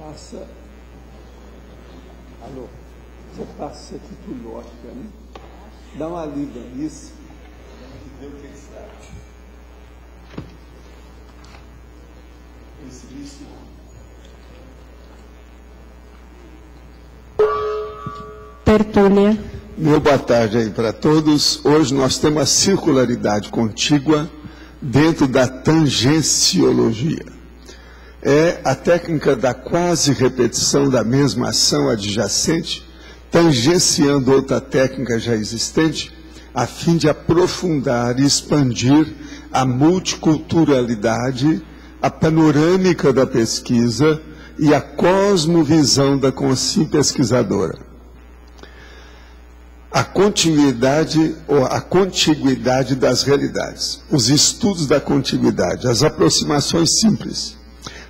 passa. Alô, você passa aqui por lógica, né? Dá uma lida nisso. Vê o que está. Esse lixo. Tertúlia. Meu boa tarde aí para todos. Hoje nós temos a circularidade contígua dentro da tangenciologia. É a técnica da quase repetição da mesma ação adjacente, tangenciando outra técnica já existente, a fim de aprofundar e expandir a multiculturalidade, a panorâmica da pesquisa e a cosmovisão da consciência pesquisadora. A continuidade ou a contiguidade das realidades, os estudos da contiguidade, as aproximações simples,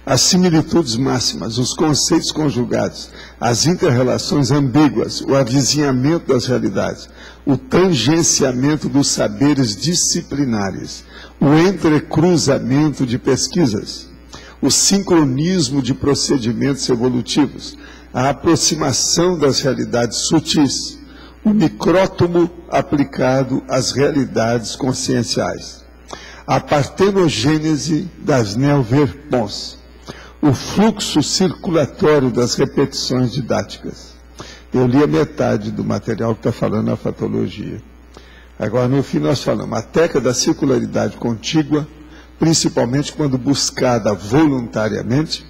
as similitudes máximas, os conceitos conjugados, as inter-relações ambíguas, o avizinhamento das realidades, o tangenciamento dos saberes disciplinares, o entrecruzamento de pesquisas, o sincronismo de procedimentos evolutivos, a aproximação das realidades sutis, o micrótomo aplicado às realidades conscienciais, a partenogênese das neoverpons, o fluxo circulatório das repetições didáticas. Eu li a metade do material que está falando a fatologia. Agora, no fim, nós falamos a técnica da circularidade contígua, principalmente quando buscada voluntariamente,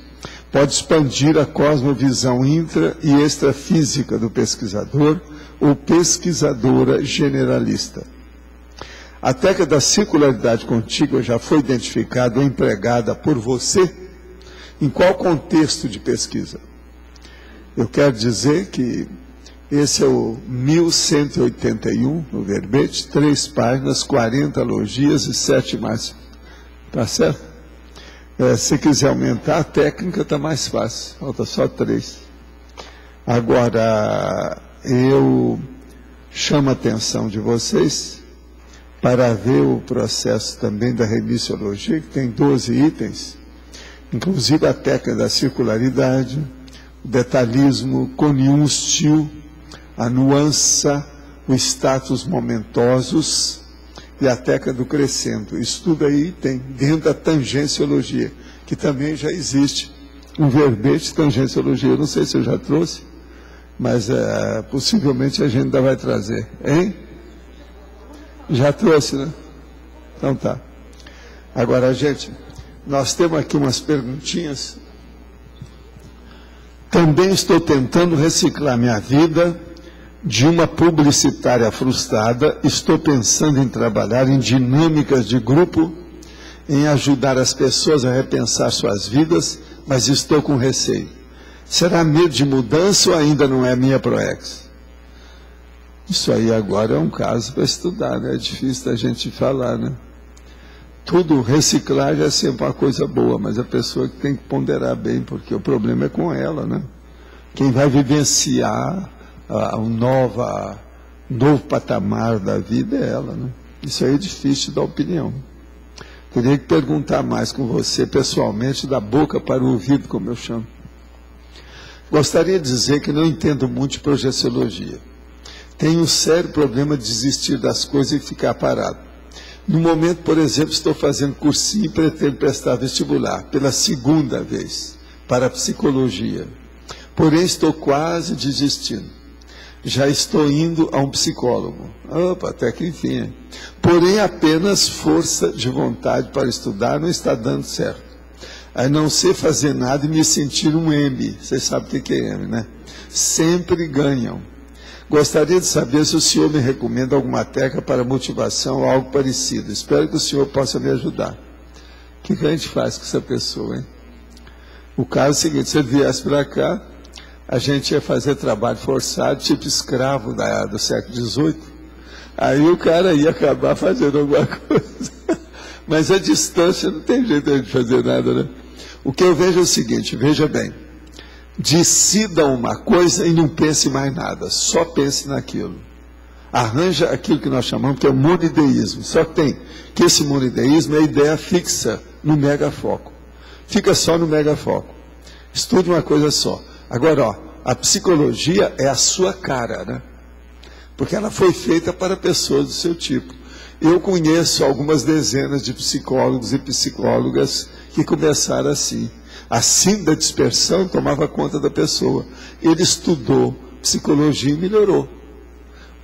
pode expandir a cosmovisão intra- e extrafísica do pesquisador ou pesquisadora generalista. A técnica da circularidade contígua já foi identificada ou empregada por você em qual contexto de pesquisa? Eu quero dizer que esse é o 1181, no verbete, 3 páginas, 40 logias e 7 máximas. Está certo? Se quiser aumentar, a técnica está mais fácil, falta só 3. Agora, eu chamo a atenção de vocês para ver o processo também da remissiologia, que tem 12 itens, inclusive a técnica da circularidade, o detalhismo, coniúncio, a nuança, o status momentosos e a técnica do crescendo. Isso tudo aí tem dentro da tangenciologia, que também já existe um verbete de tangenciologia. Eu não sei se eu já trouxe, mas possivelmente a gente ainda vai trazer. Hein? Já trouxe, né? Então tá. Agora, gente, nós temos aqui umas perguntinhas. Também estou tentando reciclar minha vida de uma publicitária frustrada. Estou pensando em trabalhar em dinâmicas de grupo, em ajudar as pessoas a repensar suas vidas, mas estou com receio. Será medo de mudança ou ainda não é minha proex? Isso aí agora é um caso para estudar, né? É difícil da gente falar, né? Tudo, reciclagem é sempre uma coisa boa, mas a pessoa que tem que ponderar bem, porque o problema é com ela, né? Quem vai vivenciar um novo patamar da vida é ela, né? Isso aí é difícil de dar opinião. Teria que perguntar mais com você, pessoalmente, da boca para o ouvido, como eu chamo. Gostaria de dizer que não entendo muito de projeciologia. Tenho um sério problema de desistir das coisas e ficar parado. No momento, por exemplo, estou fazendo cursinho e pretendo prestar vestibular pela 2ª vez para psicologia. Porém, estou quase desistindo. Já estou indo a um psicólogo. Opa, até que enfim. Hein? Porém, apenas força de vontade para estudar não está dando certo. A não ser fazer nada e me sentir um M. Vocês sabem o que é M, né? Sempre ganham. Gostaria de saber se o senhor me recomenda alguma técnica para motivação ou algo parecido. Espero que o senhor possa me ajudar. O que a gente faz com essa pessoa, hein? O caso é o seguinte, se ele viesse para cá, a gente ia fazer trabalho forçado, tipo escravo do século XVIII. Aí o cara ia acabar fazendo alguma coisa. Mas a distância não tem jeito de fazer nada, né? O que eu vejo é o seguinte, veja bem. Decida uma coisa e não pense mais nada, só pense naquilo. Arranja aquilo que nós chamamos que é o monideísmo. Só tem que esse monideísmo é a ideia fixa no megafoco. Fica só no megafoco. Estude uma coisa só. Agora, ó, a psicologia é a sua cara, né? Porque ela foi feita para pessoas do seu tipo. Eu conheço algumas dezenas de psicólogos e psicólogas que começaram assim. A síndrome da dispersão tomava conta da pessoa. Ele estudou psicologia e melhorou.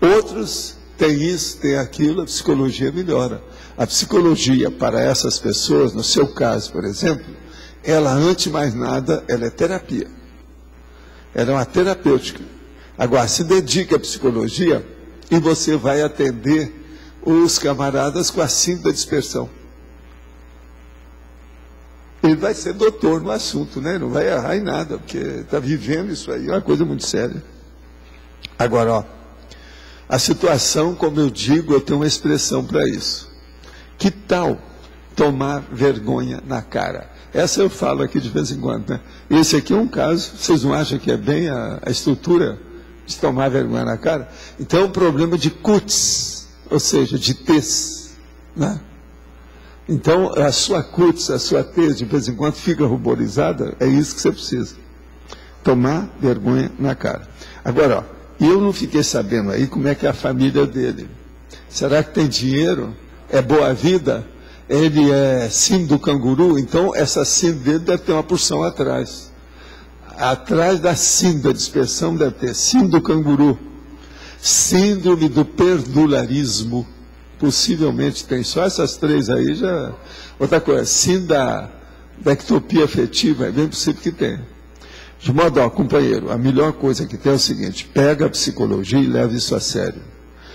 Outros têm isso, têm aquilo, a psicologia melhora. A psicologia para essas pessoas, no seu caso, por exemplo, ela, antes de mais nada, ela é terapia. Ela é uma terapêutica. Agora, se dedica à psicologia e você vai atender os camaradas com a síndrome da dispersão. Ele vai ser doutor no assunto, né? Não vai errar em nada, porque está vivendo isso aí, é uma coisa muito séria. Agora, ó, a situação, como eu digo, eu tenho uma expressão para isso. Que tal tomar vergonha na cara? Essa eu falo aqui de vez em quando, né? Esse aqui é um caso, vocês não acham que é bem a estrutura de tomar vergonha na cara? Então é um problema de cutis, ou seja, de tez, né? Então a sua cutis, a sua tez, de vez em quando fica ruborizada, é isso que você precisa. Tomar vergonha na cara. Agora, ó, eu não fiquei sabendo aí como é que é a família dele. Será que tem dinheiro? É boa vida? Ele é síndrome do canguru? Então essa síndrome dele deve ter uma porção atrás. Atrás da síndrome da dispersão deve ter síndrome do canguru, síndrome do perdularismo, possivelmente tem. Só essas três aí já... Outra coisa, síndrome da ectopia afetiva, é bem possível que tenha. De modo, ó, companheiro, a melhor coisa que tem é o seguinte: pega a psicologia e leva isso a sério.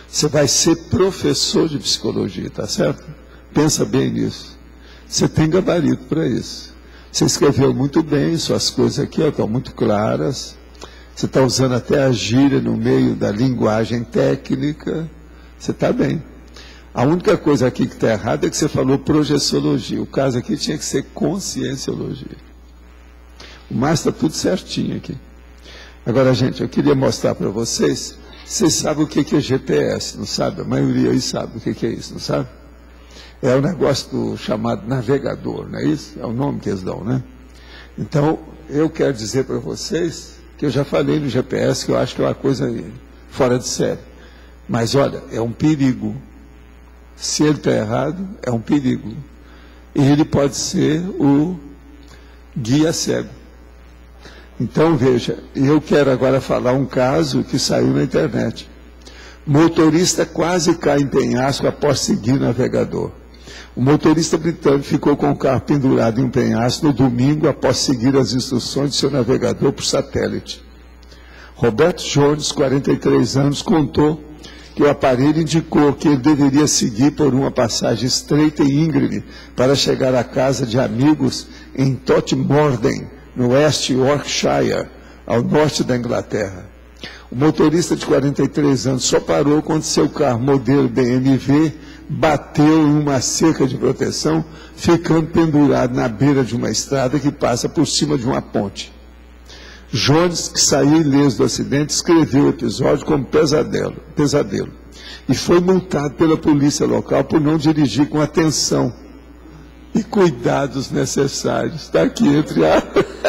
Você vai ser professor de psicologia, tá certo? Pensa bem nisso. Você tem gabarito para isso. Você escreveu muito bem, suas coisas aqui estão muito claras. Você está usando até a gíria no meio da linguagem técnica. Você está bem. A única coisa aqui que está errada é que você falou projeciologia. O caso aqui tinha que ser conscienciologia. Mas está tudo certinho aqui. Agora, gente, eu queria mostrar para vocês. Vocês sabem o que é GPS, não sabe? A maioria aí sabe o que é isso, não sabe? É o negócio do chamado navegador, não é isso? É o nome que eles dão, né? Então, eu quero dizer para vocês que eu já falei no GPS, que eu acho que é uma coisa fora de série. Mas, olha, é um perigo. Se ele está errado, é um perigo. E ele pode ser o guia cego. Então, veja, eu quero agora falar um caso que saiu na internet. Motorista quase cai em penhasco após seguir navegador. O motorista britânico ficou com o carro pendurado em um penhasco no domingo após seguir as instruções de seu navegador por satélite. Roberto Jones, 43 anos, contou que o aparelho indicou que ele deveria seguir por uma passagem estreita e íngreme para chegar à casa de amigos em Totmorden, no West Yorkshire, ao norte da Inglaterra. O motorista de 43 anos só parou quando seu carro modelo BMW bateu em uma cerca de proteção, ficando pendurado na beira de uma estrada que passa por cima de uma ponte. Jones, que saiu ileso do acidente, escreveu o episódio como pesadelo, e foi multado pela polícia local por não dirigir com atenção e cuidados necessários. Está aqui entre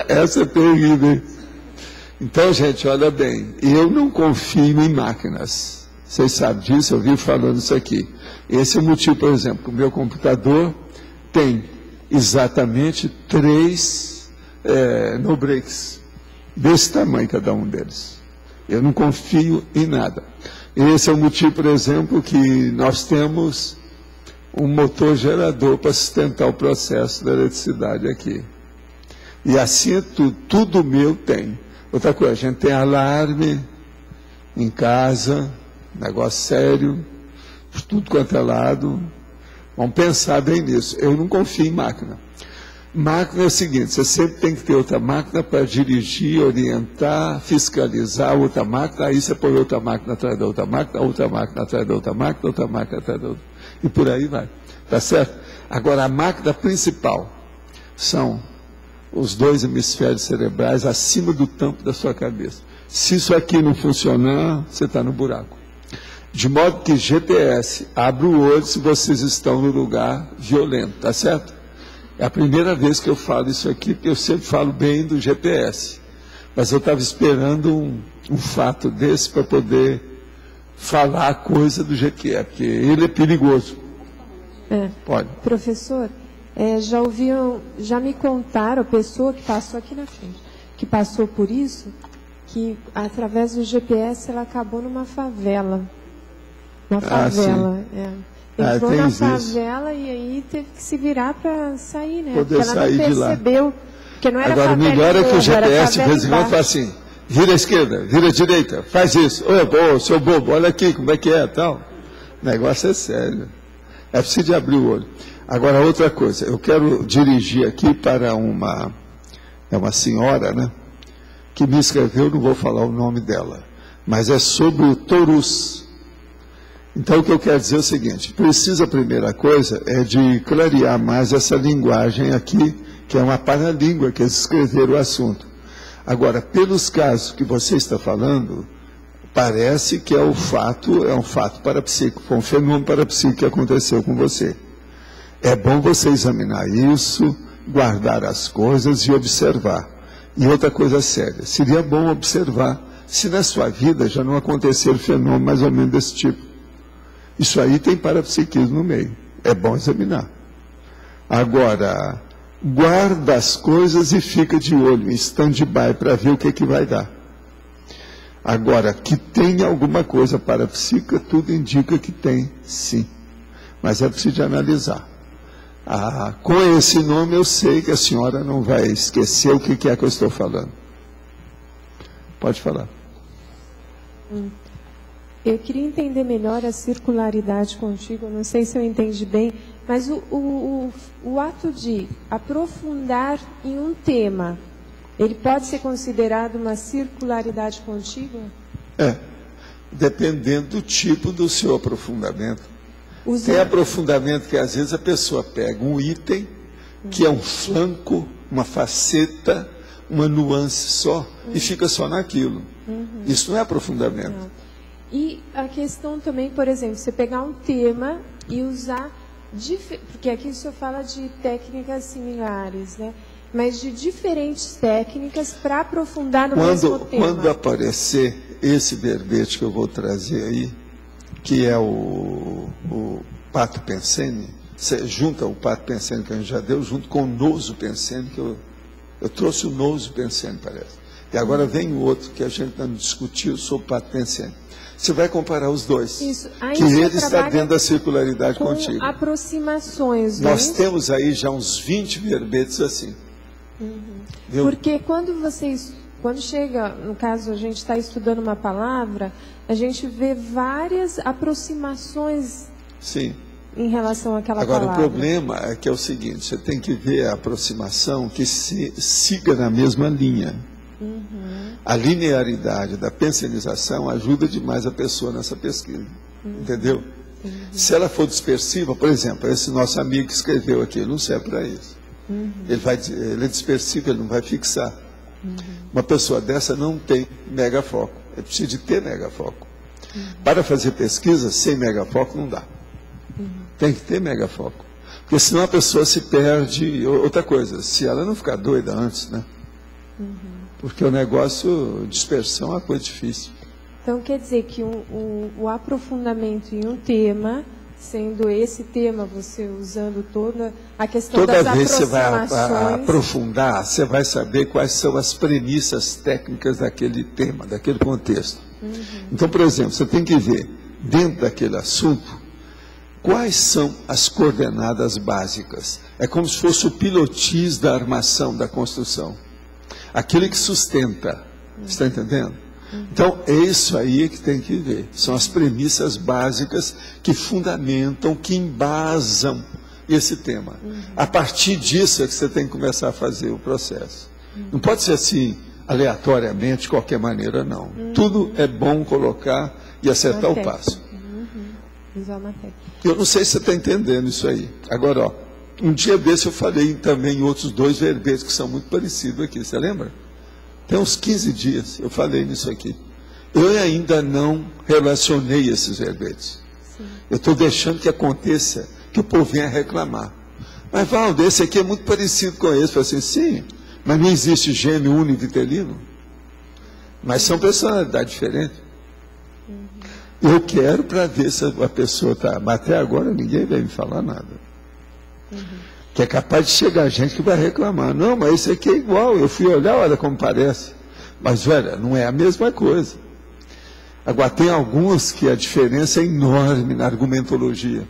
essa é terrível. Então, gente, olha bem, eu não confio em máquinas. Vocês sabem disso, eu vivo falando isso aqui. Esse é o motivo, por exemplo, que o meu computador tem exatamente 3 no breaks, desse tamanho cada um deles. Eu não confio em nada. Esse é o motivo, por exemplo, que nós temos um motor gerador para sustentar o processo da eletricidade aqui. E assim é tudo meu tem. Outra coisa, a gente tem alarme em casa, negócio sério, por tudo quanto é lado. Vamos pensar bem nisso. Eu não confio em máquina. Máquina é o seguinte: você sempre tem que ter outra máquina para dirigir, orientar, fiscalizar outra máquina. Aí você põe outra máquina atrás da outra máquina, outra máquina atrás da outra máquina, outra máquina atrás da outra. E por aí vai. Tá certo? Agora, a máquina principal são os 2 hemisférios cerebrais acima do tampo da sua cabeça. Se isso aqui não funcionar, você está no buraco. De modo que GPS abre o olho se vocês estão no lugar violento, tá certo? É a primeira vez que eu falo isso aqui, porque eu sempre falo bem do GPS. Mas eu estava esperando um fato desse para poder falar a coisa do jeito que é, porque ele é perigoso. Pode. Professor, já me contaram, a pessoa que passou aqui na frente, que passou por isso, que através do GPS ela acabou numa favela. Uma favela, Entrou na favela e aí teve que se virar para sair, né? Poder porque ela sair não percebeu, que não era agora, favela. Agora, o melhor é que o GPS, de vez vez em quando, fala assim, vira à esquerda, vira à direita, faz isso. Ô, seu bobo, olha aqui como é que é, tal. O negócio é sério. É preciso abrir o olho. Agora, outra coisa, eu quero dirigir aqui para uma senhora, né, que me escreveu, não vou falar o nome dela, mas é sobre o torus. Então, o que eu quero dizer é o seguinte, precisa, a primeira coisa, é de clarear mais essa linguagem aqui, que é uma paralíngua, que eles escreveram o assunto. Agora, pelos casos que você está falando, parece que é um fato parapsíquico, foi um fenômeno parapsíquico que aconteceu com você. É bom você examinar isso, guardar as coisas e observar. E outra coisa séria, seria bom observar se na sua vida já não aconteceu fenômeno mais ou menos desse tipo. Isso aí tem parapsiquismo no meio. É bom examinar. Agora, guarda as coisas e fica de olho, em stand-by, para ver o que vai dar. Agora, que tem alguma coisa parapsíquica, tudo indica que tem, sim. Mas é preciso analisar. Com esse nome, eu sei que a senhora não vai esquecer o que é que eu estou falando. Pode falar. Eu queria entender melhor a circularidade contígua, não sei se eu entendi bem, mas o ato de aprofundar em um tema, ele pode ser considerado uma circularidade contígua? Dependendo do tipo do seu aprofundamento. Tem aprofundamento que às vezes a pessoa pega um item, que é um flanco, uma faceta, uma nuance só, e fica só naquilo. Isso não é aprofundamento. Não. E a questão também, por exemplo, você pegar um tema e usar, porque aqui o senhor fala de técnicas similares, né? Mas de diferentes técnicas para aprofundar no mesmo tema. Quando aparecer esse verbete que eu vou trazer aí, que é o pato pensene, você junta o pato pensene que a gente já deu, junto com o noso pensene, que eu trouxe o noso pensene, parece. E agora vem o outro que a gente não discutiu sobre o pato pensene. Você vai comparar os dois. Isso. Que ele está dentro da circularidade contínua. Aproximações. Nós temos aí já uns 20 verbetes assim. Porque quando chega, no caso, a gente está estudando uma palavra, a gente vê várias aproximações. Sim. Em relação àquela palavra. Agora, o problema é que é o seguinte, você tem que ver a aproximação que siga na mesma linha. A linearidade da pensenização ajuda demais a pessoa nessa pesquisa, entendeu? Se ela for dispersiva, por exemplo, esse nosso amigo que escreveu aqui, ele não serve para isso. Ele é dispersivo, ele não vai fixar. Uma pessoa dessa não tem megafoco, é preciso de ter megafoco. Para fazer pesquisa, sem megafoco não dá. Tem que ter megafoco, porque senão a pessoa se perde. Outra coisa, se ela não ficar doida antes, né? Porque o negócio, dispersão é uma coisa difícil. Então, quer dizer que o aprofundamento em um tema, sendo esse tema, você usando toda a questão das aproximações... Toda vez que você vai aprofundar, você vai saber quais são as premissas técnicas daquele tema, daquele contexto. Então, por exemplo, você tem que ver, dentro daquele assunto, quais são as coordenadas básicas. É como se fosse o pilotis da armação, da construção. Aquele que sustenta, está entendendo? Então, é isso aí que tem que ver. São as premissas básicas que fundamentam, que embasam esse tema. A partir disso é que você tem que começar a fazer o processo. Não pode ser assim, aleatoriamente, de qualquer maneira, não. Tudo é bom colocar e acertar o passo. Eu não sei se você está entendendo isso aí. Agora, ó. Um dia desse eu falei também em outros 2 verbetes que são muito parecidos aqui, você lembra? Tem uns 15 dias eu falei nisso aqui. Eu ainda não relacionei esses verbetes. Eu estou deixando que aconteça, que o povo venha reclamar. Mas, Valdo, esse aqui é muito parecido com esse. Eu falei assim, sim, mas não existe gêmeo univitelino. Mas são personalidades diferentes. Eu quero para ver se a pessoa está... Mas até agora ninguém vai me falar nada. Que é capaz de chegar gente que vai reclamar. Não, mas esse aqui é igual. Eu fui olhar, olha como parece. Mas, olha, não é a mesma coisa. Agora, tem alguns que a diferença é enorme na argumentologia.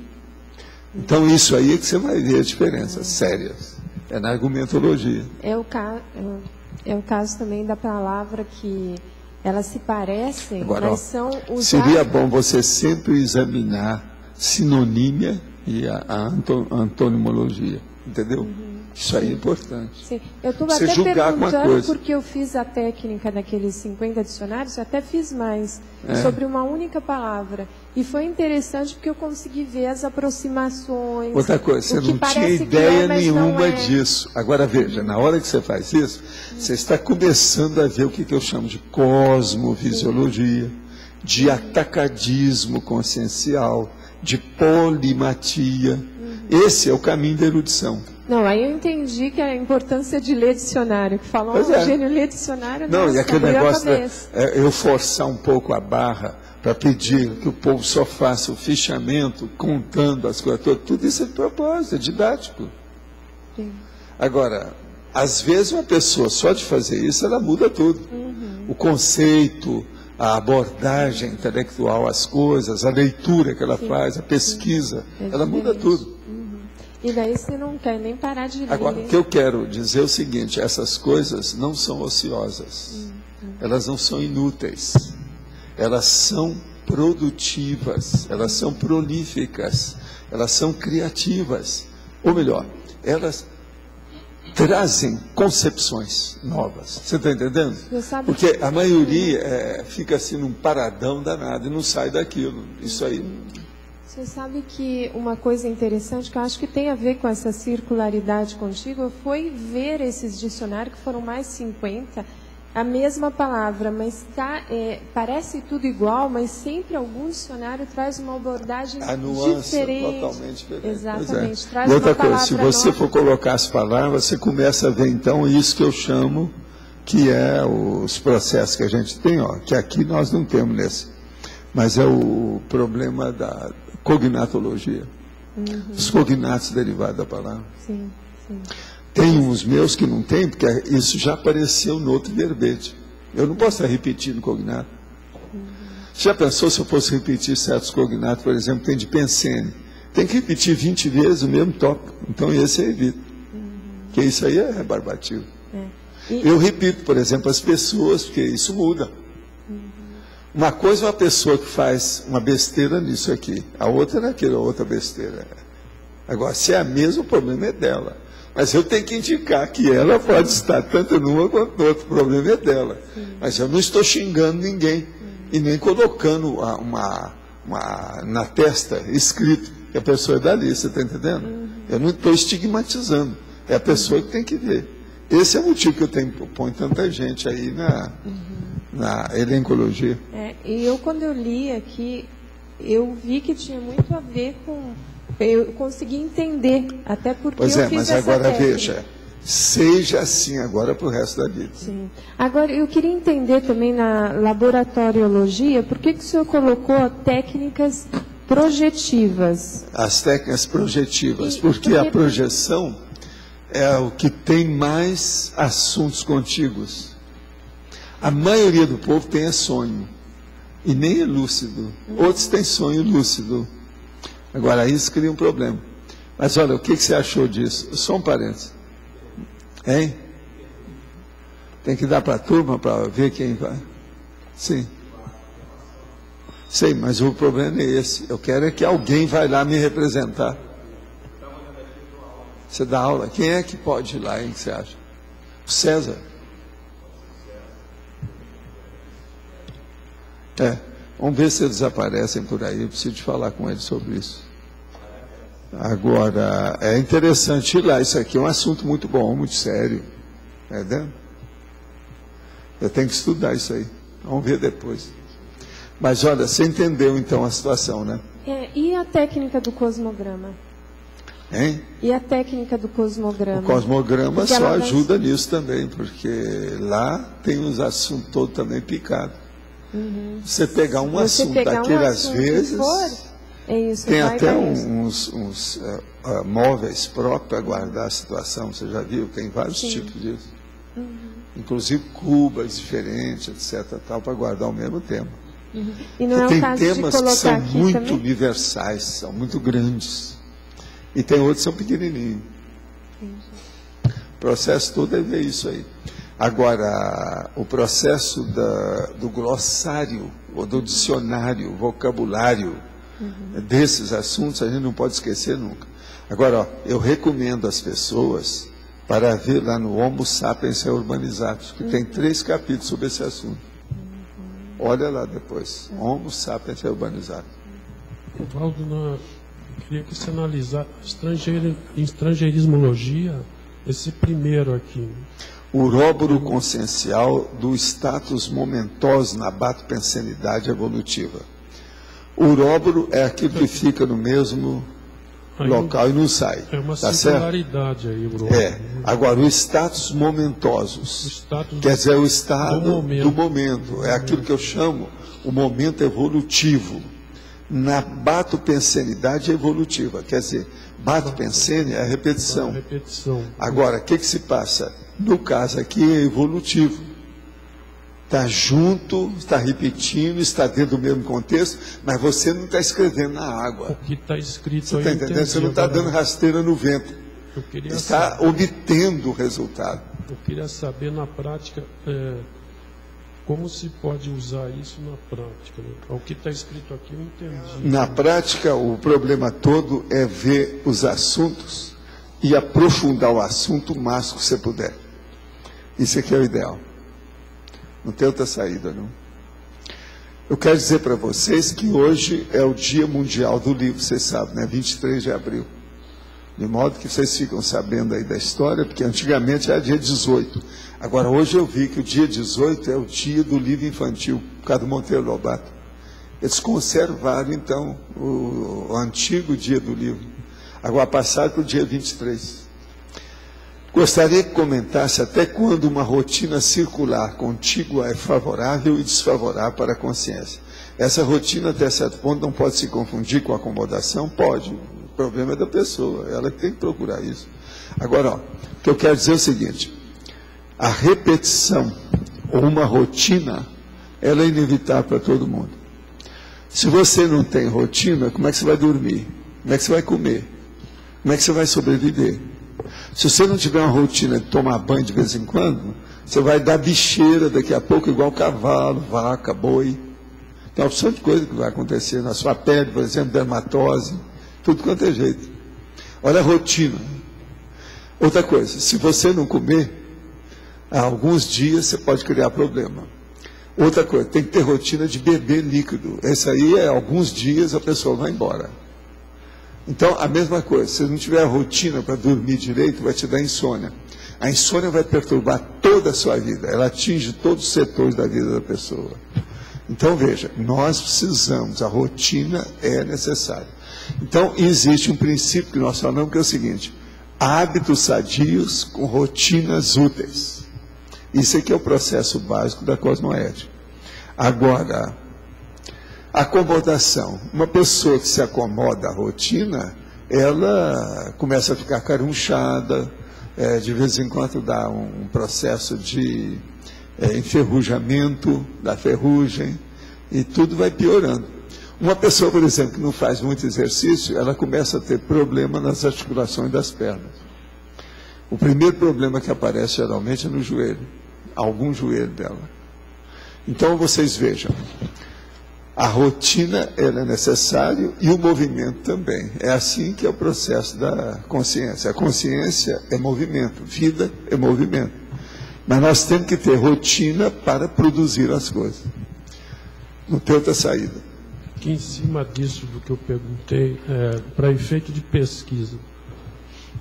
Então, isso aí é que você vai ver a diferença, sérias. É na argumentologia. É o caso também da palavra que elas se parecem, agora, mas são usadas... Seria bom você sempre examinar sinonímia e a antonimologia, entendeu? Isso aí é importante. Sim. Eu estou até perguntando porque eu fiz a técnica daqueles 50 dicionários, eu até fiz mais, sobre uma única palavra. E foi interessante porque eu consegui ver as aproximações. Outra coisa, você não tinha ideia nenhuma disso. Agora veja, na hora que você faz isso, você está começando a ver o que eu chamo de cosmovisiologia, de atacadismo consciencial, de polimatia. Esse é o caminho da erudição. Não, aí eu entendi que a importância de ler dicionário, que falou um gênio ler dicionário, não, e aquele negócio eu forçar um pouco a barra para pedir que o povo só faça o fichamento, contando as coisas todas, tudo isso é de propósito, é didático. Sim. Agora, às vezes uma pessoa só de fazer isso, ela muda tudo. O conceito, a abordagem intelectual às coisas, a leitura que ela faz, a pesquisa, ela muda tudo. E daí você não quer nem parar de ler. Agora, o que eu quero dizer é o seguinte, essas coisas não são ociosas, elas não são inúteis, elas são produtivas, elas são prolíficas, elas são criativas, ou melhor, elas trazem concepções novas. Você está entendendo? Porque a maioria fica assim num paradão danado e não sai daquilo, isso aí. Você sabe que uma coisa interessante que eu acho que tem a ver com essa circularidade contigo foi ver esses dicionários, que foram mais 50, a mesma palavra, mas parece tudo igual, mas sempre algum dicionário traz uma abordagem diferente. Totalmente diferente. Exatamente. Traz e outra uma coisa, se você for colocar as palavras, você começa a ver então isso que eu chamo, que é os processos que a gente tem, que aqui nós não temos nesse, mas é o problema da cognatologia, os cognatos derivados da palavra. Sim, sim. Tem uns meus que não tem, porque isso já apareceu no outro verbete. Eu não posso estar repetindo cognato. Já pensou se eu fosse repetir certos cognatos, por exemplo, tem de pensene. Tem que repetir 20 vezes o mesmo tópico. Então esse eu evito. Porque isso aí é barbativo. Eu repito, por exemplo, as pessoas, porque isso muda. Uma coisa é uma pessoa que faz uma besteira nisso aqui, a outra é naquela outra besteira. Agora, se é a mesma, o problema é dela. Mas eu tenho que indicar que ela pode estar tanto numa quanto no outro, o problema é dela. Mas eu não estou xingando ninguém e nem colocando na testa escrito que a pessoa é dali, você está entendendo? Eu não estou estigmatizando, é a pessoa que tem que ver. Esse é o motivo que eu ponho tanta gente aí na elencologia. E eu, quando eu li aqui, eu vi que tinha muito a ver com... Eu consegui entender, até porque eu fiz mas essa agora técnica. Veja, seja assim agora para o resto da vida. Sim. Agora, eu queria entender também na laboratoriologia, por que o senhor colocou técnicas projetivas? As técnicas projetivas, porque a projeção é o que tem mais assuntos contíguos. A maioria do povo tem sonho, e nem é lúcido. Outros têm sonho lúcido. Agora, isso cria um problema. Mas olha, o que você achou disso? Só um parênteses. Hein? Tem que dar para a turma para ver quem vai. Sim. Sei, mas o problema é esse. Eu quero é que alguém vai lá me representar. Você dá aula. Quem é que pode ir lá, hein, que você acha? O César. Vamos ver se eles aparecem por aí. Eu preciso de falar com eles sobre isso. Agora, é interessante ir lá. Isso aqui é um assunto muito bom, muito sério. Está entendendo? Eu tenho que estudar isso aí. Vamos ver depois. Mas olha, você entendeu então a situação, né? E a técnica do cosmograma? Hein? E a técnica do cosmograma? O cosmograma Porque só ela ajuda nisso também, porque lá tem os assuntos todos também picados. Você pegar um assunto daquele, às vezes, tem até uns móveis próprios para guardar a situação, você já viu? Tem vários tipos disso. Inclusive cubas diferentes, etc., tal, para guardar o mesmo tema. E não tem é o caso temas de colocar que são aqui muito também? universais, são muito grandes. E tem outros que são pequenininhos. O processo todo é ver isso aí. Agora, o processo do glossário, ou do dicionário, vocabulário desses assuntos, a gente não pode esquecer nunca. Agora, ó, eu recomendo às pessoas para ver lá no Homo Sapiens Reurbanizados, que tem 3 capítulos sobre esse assunto. Olha lá depois, Homo Sapiens Reurbanizados. Valdo, eu queria que você analisasse estrangeirismologia, esse primeiro aqui. O uróboro consciencial do status momentoso na batopensenidade evolutiva. O uróboro é aquilo que fica no mesmo local e não sai. É uma tá singularidade certo? aí, o uróboro. Agora, o status momentosos, quer dizer, o estado do momento. É aquilo que eu chamo o momento evolutivo. Na batopensenidade evolutiva, quer dizer, batopensene é a repetição. Agora, o que se passa? No caso aqui é evolutivo. Está junto, está repetindo, está dentro do mesmo contexto, mas você não está escrevendo na água. O que está escrito você está entendendo? Você não está dando rasteira no vento. Está obtendo o resultado. Eu queria saber na prática como se pode usar isso na prática. Né? O que está escrito aqui eu entendi. Na prática, o problema todo é ver os assuntos e aprofundar o assunto o máximo que você puder. Isso aqui é o ideal. Não tem outra saída, não. Eu quero dizer para vocês que hoje é o Dia Mundial do Livro, vocês sabem, né? 23 de abril. De modo que vocês ficam sabendo aí da história, porque antigamente era dia 18. Agora, hoje eu vi que o dia 18 é o dia do livro infantil, por causa do Monteiro Lobato. Eles conservaram, então, o antigo dia do livro. Agora, passaram para o dia 23. Gostaria que comentasse até quando uma rotina circular contígua é favorável e desfavorável para a consciência. Essa rotina, até certo ponto, não pode se confundir com acomodação? Pode. O problema é da pessoa, ela que tem que procurar isso. Agora, ó, o que eu quero dizer é o seguinte: a repetição ou uma rotina, ela é inevitável para todo mundo. Se você não tem rotina, como é que você vai dormir? Como é que você vai comer? Como é que você vai sobreviver? Se você não tiver uma rotina de tomar banho de vez em quando, você vai dar bicheira daqui a pouco, igual cavalo, vaca, boi. Tem uma opção de coisa que vai acontecer na sua pele, por exemplo, dermatose, tudo quanto é jeito. Olha a rotina. Outra coisa, se você não comer, há alguns dias você pode criar problema. Outra coisa, tem que ter rotina de beber líquido. Essa aí é alguns dias a pessoa vai embora. Então, a mesma coisa, se não tiver rotina para dormir direito, vai te dar insônia. A insônia vai perturbar toda a sua vida, ela atinge todos os setores da vida da pessoa. Então, veja, nós precisamos, a rotina é necessária. Então, existe um princípio que nós falamos que é o seguinte: hábitos sadios com rotinas úteis. Isso aqui é o processo básico da cosmoética. Agora, acomodação. Uma pessoa que se acomoda à rotina, ela começa a ficar carunchada, de vez em quando dá um processo de enferrujamento da ferrugem, e tudo vai piorando. Uma pessoa, por exemplo, que não faz muito exercício, ela começa a ter problema nas articulações das pernas. O primeiro problema que aparece geralmente é no joelho, algum joelho dela. Então vocês vejam, a rotina ela é necessária e o movimento também. É assim que é o processo da consciência. A consciência é movimento, vida é movimento. Mas nós temos que ter rotina para produzir as coisas. Não tem outra saída. Aqui em cima disso do que eu perguntei, para efeito de pesquisa.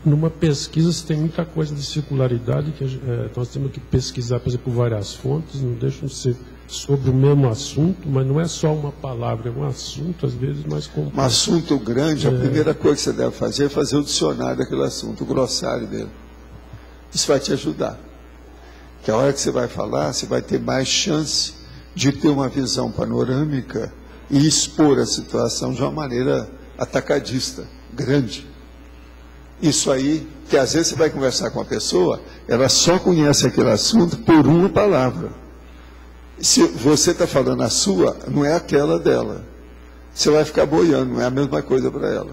Numa pesquisa você tem muita coisa de circularidade, que nós temos que pesquisar, por exemplo, várias fontes, não deixam de ser sobre o mesmo assunto, mas não é só uma palavra, é um assunto, às vezes, mais complexo. Um assunto grande, a primeira coisa que você deve fazer é fazer o dicionário daquele assunto, o glossário dele. Isso vai te ajudar. Que a hora que você vai falar, você vai ter mais chance de ter uma visão panorâmica e expor a situação de uma maneira atacadista, grande. Isso aí, que às vezes você vai conversar com a pessoa, ela só conhece aquele assunto por uma palavra. Se você está falando a sua, não é aquela dela. Você vai ficar boiando, não é a mesma coisa para ela.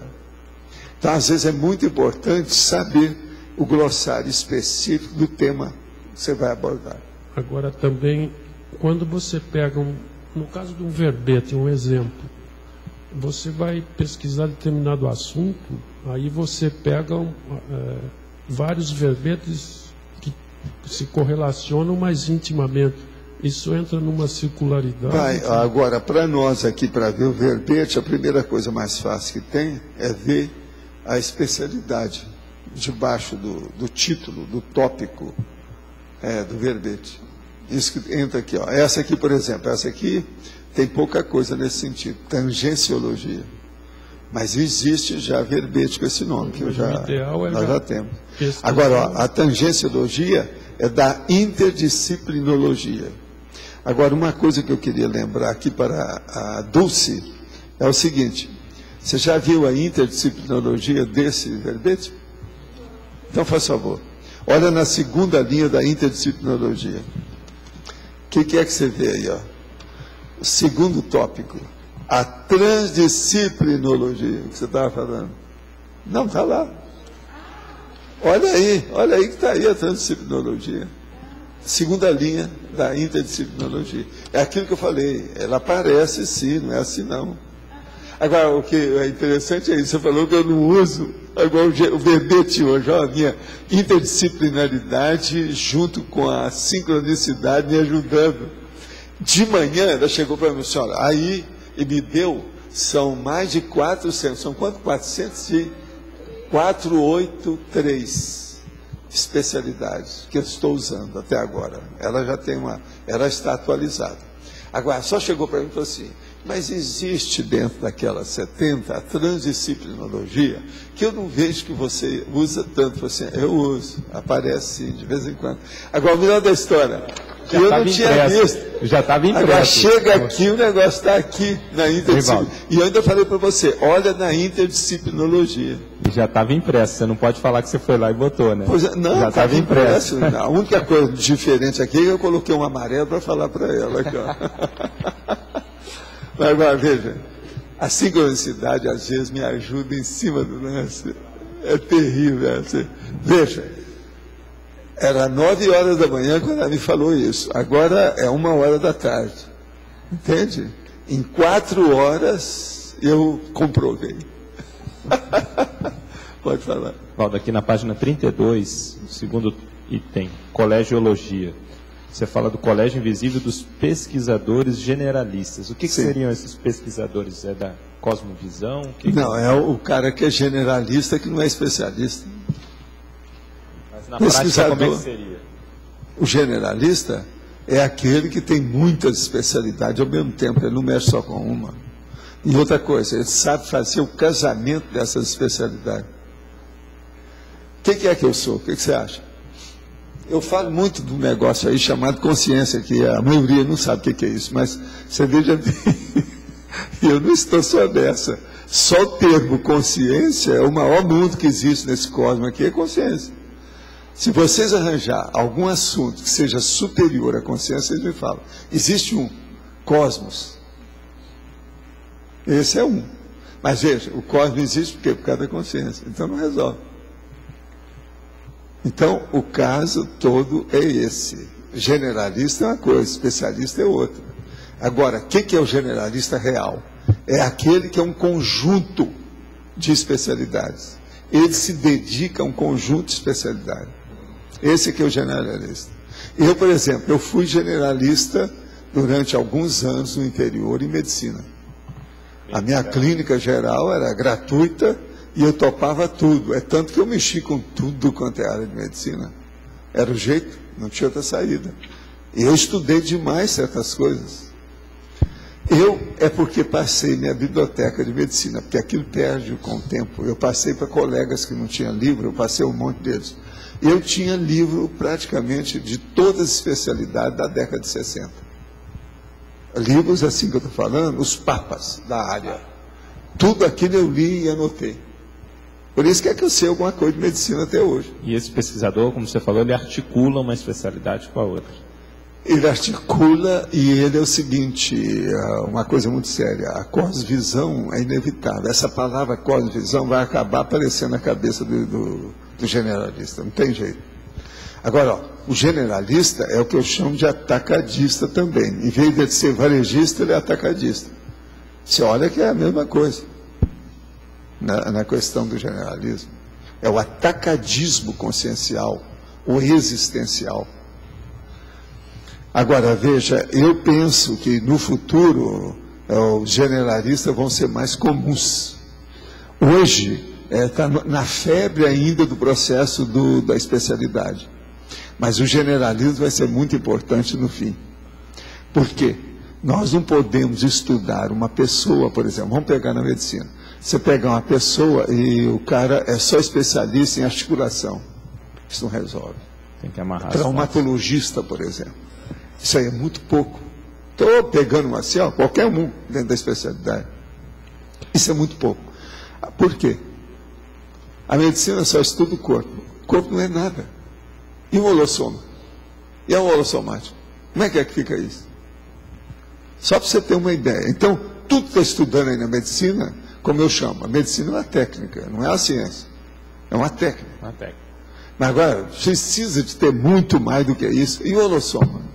Então, às vezes, é muito importante saber o glossário específico do tema que você vai abordar. Agora, também, quando você pega, no caso de um verbete, um exemplo, você vai pesquisar determinado assunto, aí você pega vários verbetes que se correlacionam mais intimamente. Isso entra numa circularidade. Agora, para nós aqui, para ver o verbete, a primeira coisa mais fácil que tem é ver a especialidade debaixo do título, do tópico do verbete. Isso que entra aqui, ó. Essa aqui, por exemplo, essa aqui tem pouca coisa nesse sentido, tangenciologia. Mas existe já verbete com esse nome, que nós já temos. Agora, ó, a tangenciologia é da interdisciplinologia. Agora, uma coisa que eu queria lembrar aqui para a Dulce é o seguinte: você já viu a interdisciplinologia desse verbete? Então, faz favor, olha na segunda linha da interdisciplinologia. O que é que você vê aí, ó? O segundo tópico, a transdisciplinologia, que você estava falando. Não, está lá. Olha aí que está aí a transdisciplinologia. Segunda linha da interdisciplinologia. É aquilo que eu falei, ela aparece sim, não é assim não. Agora, o que é interessante é isso, você falou que eu não uso, agora o verbete hoje, ó, a minha interdisciplinaridade junto com a sincronicidade me ajudando. De manhã, ela chegou para mim, senhora, aí, e me deu, são mais de 400, são quanto? 483 especialidades que eu estou usando até agora. Ela já tem ela está atualizada. Agora, só chegou para mim e falou assim, mas existe dentro daquelas 70 a transdisciplinologia, que eu não vejo que você usa tanto. Eu falei assim, eu uso, aparece sim, de vez em quando. Agora, o melhor da história, que eu não tinha visto. Já estava impresso. Agora chega aqui, o negócio está aqui na interdisciplinologia. E eu ainda falei para você, olha na interdisciplinologia. Já estava impresso, você não pode falar que você foi lá e botou, né? Pois é, não, já estava impresso. A única coisa diferente aqui é que eu coloquei um amarelo para falar para ela. Aqui, ó. Mas agora, veja, a sincronicidade às vezes me ajuda em cima do lance. É terrível. Veja, era 9 horas da manhã quando ela me falou isso. Agora é 1h da tarde. Entende? Em 4 horas eu comprovei. Pode falar. Valdo, aqui na página 32, no segundo item, colegiologia. Você fala do colégio invisível dos pesquisadores generalistas. O que seriam esses pesquisadores? É da cosmovisão? Não, é o cara que é generalista que não é especialista. Mas na prática, como é que seria? O generalista é aquele que tem muitas especialidades ao mesmo tempo, ele não mexe só com uma. E outra coisa, ele sabe fazer o casamento dessas especialidades. O que é que eu sou? O que você acha? Eu falo muito de um negócio aí chamado consciência, que a maioria não sabe o que é isso, mas você veja bem, eu não estou só nessa. Só o termo consciência é o maior mundo que existe nesse cosmos aqui, é consciência. Se vocês arranjar algum assunto que seja superior à consciência, vocês me falam. Existe um, cosmos. Esse é um. Mas veja, o cosmos existe por quê? Por causa da consciência. Então não resolve. Então, o caso todo é esse. Generalista é uma coisa, especialista é outra. Agora, o que é o generalista real? É aquele que é um conjunto de especialidades. Ele se dedica a um conjunto de especialidades. Esse que é o generalista. Eu, por exemplo, eu fui generalista durante alguns anos no interior em medicina. A minha clínica geral era gratuita, e eu topava tudo, é tanto que eu mexi com tudo quanto é área de medicina. Era o jeito, não tinha outra saída. Eu estudei demais certas coisas. É porque passei minha biblioteca de medicina, porque aquilo perde com o tempo. Eu passei para colegas que não tinham livro, eu passei um monte deles. Eu tinha livro praticamente de todas as especialidades da década de 60. Livros assim que eu estou falando, os papas da área. Tudo aquilo eu li e anotei. Por isso que eu sei alguma coisa de medicina até hoje. E esse pesquisador, como você falou, ele articula uma especialidade com a outra. Ele articula e ele é o seguinte, uma coisa muito séria, a cosvisão é inevitável. Essa palavra cosvisão vai acabar aparecendo na cabeça do generalista, não tem jeito. Agora, ó, o generalista é o que eu chamo de atacadista também. Em vez de ser varejista, ele é atacadista. Você olha que é a mesma coisa na questão do generalismo. É o atacadismo consciencial, o existencial. Agora, veja, eu penso que no futuro os generalistas vão ser mais comuns. Hoje, está na febre ainda do processo da especialidade. Mas o generalismo vai ser muito importante no fim. Por quê? Nós não podemos estudar uma pessoa, por exemplo, vamos pegar na medicina. Você pega uma pessoa e o cara é só especialista em articulação. Isso não resolve. Tem que amarrar. Traumatologista, por exemplo. Isso aí é muito pouco. Estou pegando uma assim, ó, qualquer um dentro da especialidade. Isso é muito pouco. Por quê? A medicina só estuda o corpo. O corpo não é nada. E o holossoma? E a holossomática? Como é que fica isso? Só para você ter uma ideia. Então, tudo que está estudando aí na medicina, como eu chamo, a medicina é uma técnica, não é a ciência. É uma técnica. Uma técnica. Mas agora, precisa de ter muito mais do que isso. E o holossoma?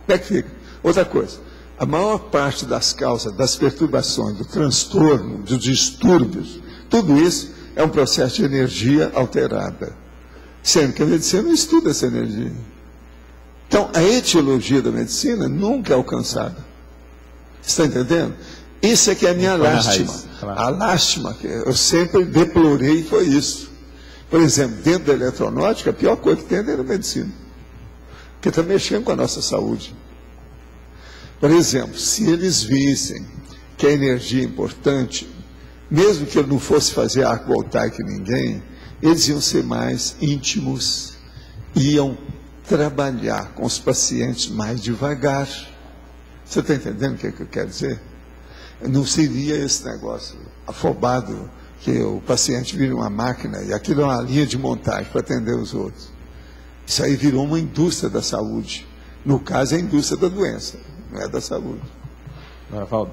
Como é que fica? Outra coisa, a maior parte das causas, das perturbações, do transtorno, dos distúrbios, tudo isso é um processo de energia alterada. Sendo que a medicina não estuda essa energia. Então, a etiologia da medicina nunca é alcançada. Está entendendo? Isso é que é a minha lástima. Claro. A lástima que eu sempre deplorei foi isso. Por exemplo, dentro da eletronáutica, a pior coisa que tem é dentro da medicina. Porque está mexendo com a nossa saúde. Por exemplo, se eles vissem que a energia é importante, mesmo que eu não fosse fazer arco voltaico em ninguém, eles iam ser mais íntimos, iam trabalhar com os pacientes mais devagar. Você está entendendo o que eu quero dizer? Não seria esse negócio afobado, que o paciente vira uma máquina e aquilo é uma linha de montagem para atender os outros. Isso aí virou uma indústria da saúde. No caso, é a indústria da doença, não é da saúde. Valdo,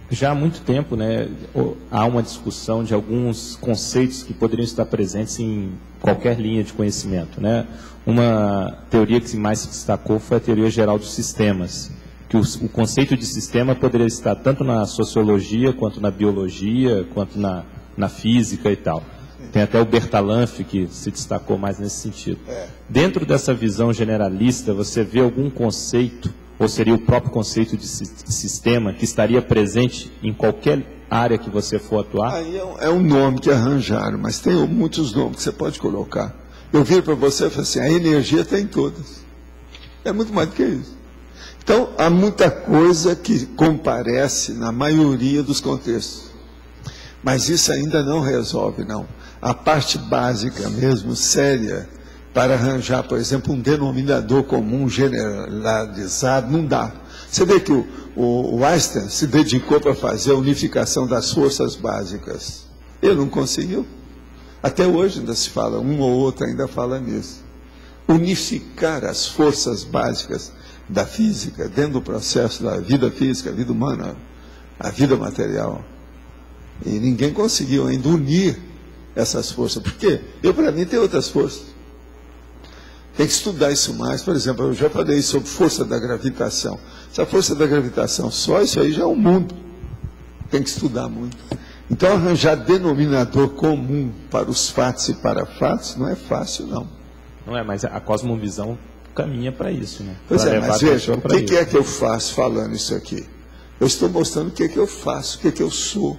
já há muito tempo, né, há uma discussão de alguns conceitos que poderiam estar presentes em qualquer linha de conhecimento, né? Uma teoria que mais se destacou foi a teoria geral dos sistemas, que o conceito de sistema poderia estar tanto na sociologia, quanto na biologia, quanto na física e tal. Tem até o Bertalanffy que se destacou mais nesse sentido. Dentro dessa visão generalista, você vê algum conceito, ou seria o próprio conceito de sistema, que estaria presente em qualquer área que você for atuar? Aí é um nome que arranjaram, mas tem muitos nomes que você pode colocar. Eu viro para você e falo assim, a energia está em todas. É muito mais do que isso. Então, há muita coisa que comparece na maioria dos contextos. Mas isso ainda não resolve, não. A parte básica mesmo, séria, para arranjar, por exemplo, um denominador comum generalizado, não dá. Você vê que o Einstein se dedicou para fazer a unificação das forças básicas. Ele não conseguiu. Até hoje ainda se fala, um ou outro ainda fala nisso. Unificar as forças básicas da física, dentro do processo da vida física, a vida humana, a vida material. E ninguém conseguiu ainda unir essas forças. Por quê? Para mim, tem outras forças. Tem que estudar isso mais. Por exemplo, eu já falei sobre força da gravitação. Essa força da gravitação, só isso aí já é um mundo. Tem que estudar muito. Então, arranjar denominador comum para os fatos e para fatos não é fácil, não. Não é, mas a cosmovisão caminha para isso, né? Pois é, mas veja, o que é que eu faço falando isso aqui? Eu estou mostrando o que é que eu faço, o que é que eu sou.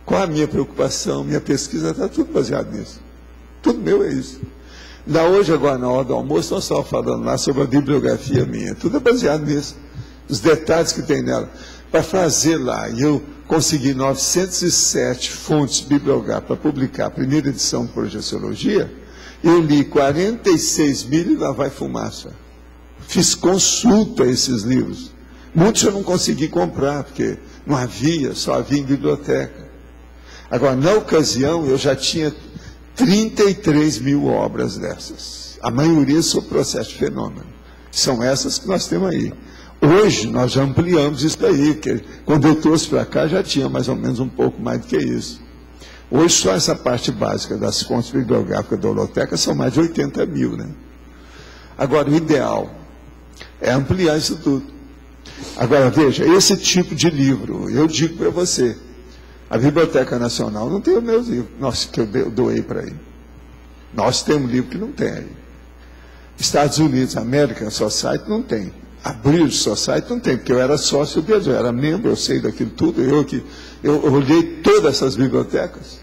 Qual a minha preocupação, minha pesquisa, está tudo baseado nisso. Tudo meu é isso. Ainda hoje, agora, na hora do almoço, nós estávamos falando lá sobre a bibliografia minha. Tudo é baseado nisso. Os detalhes que tem nela. Para fazer lá, e eu consegui 907 fontes bibliográficas para publicar a primeira edição de Projeciologia, eu li 46 mil e lá vai fumaça. Fiz consulta a esses livros. Muitos eu não consegui comprar, porque não havia, só havia em biblioteca. Agora, na ocasião, eu já tinha 33 mil obras dessas. A maioria sob processo de fenômeno. São essas que nós temos aí. Hoje, nós já ampliamos isso daí, porque quando eu trouxe para cá, já tinha mais ou menos um pouco mais do que isso. Hoje, só essa parte básica das fontes bibliográficas da Holoteca são mais de 80 mil, né? Agora, o ideal é ampliar isso tudo. Agora, veja, esse tipo de livro, eu digo para você, a Biblioteca Nacional não tem os meus livros, que eu doei para aí. Nós temos livro que não tem aí. Estados Unidos, American Society não tem. A British Society não tem, porque eu era sócio deles, eu era membro, eu sei daquilo tudo, eu olhei todas essas bibliotecas.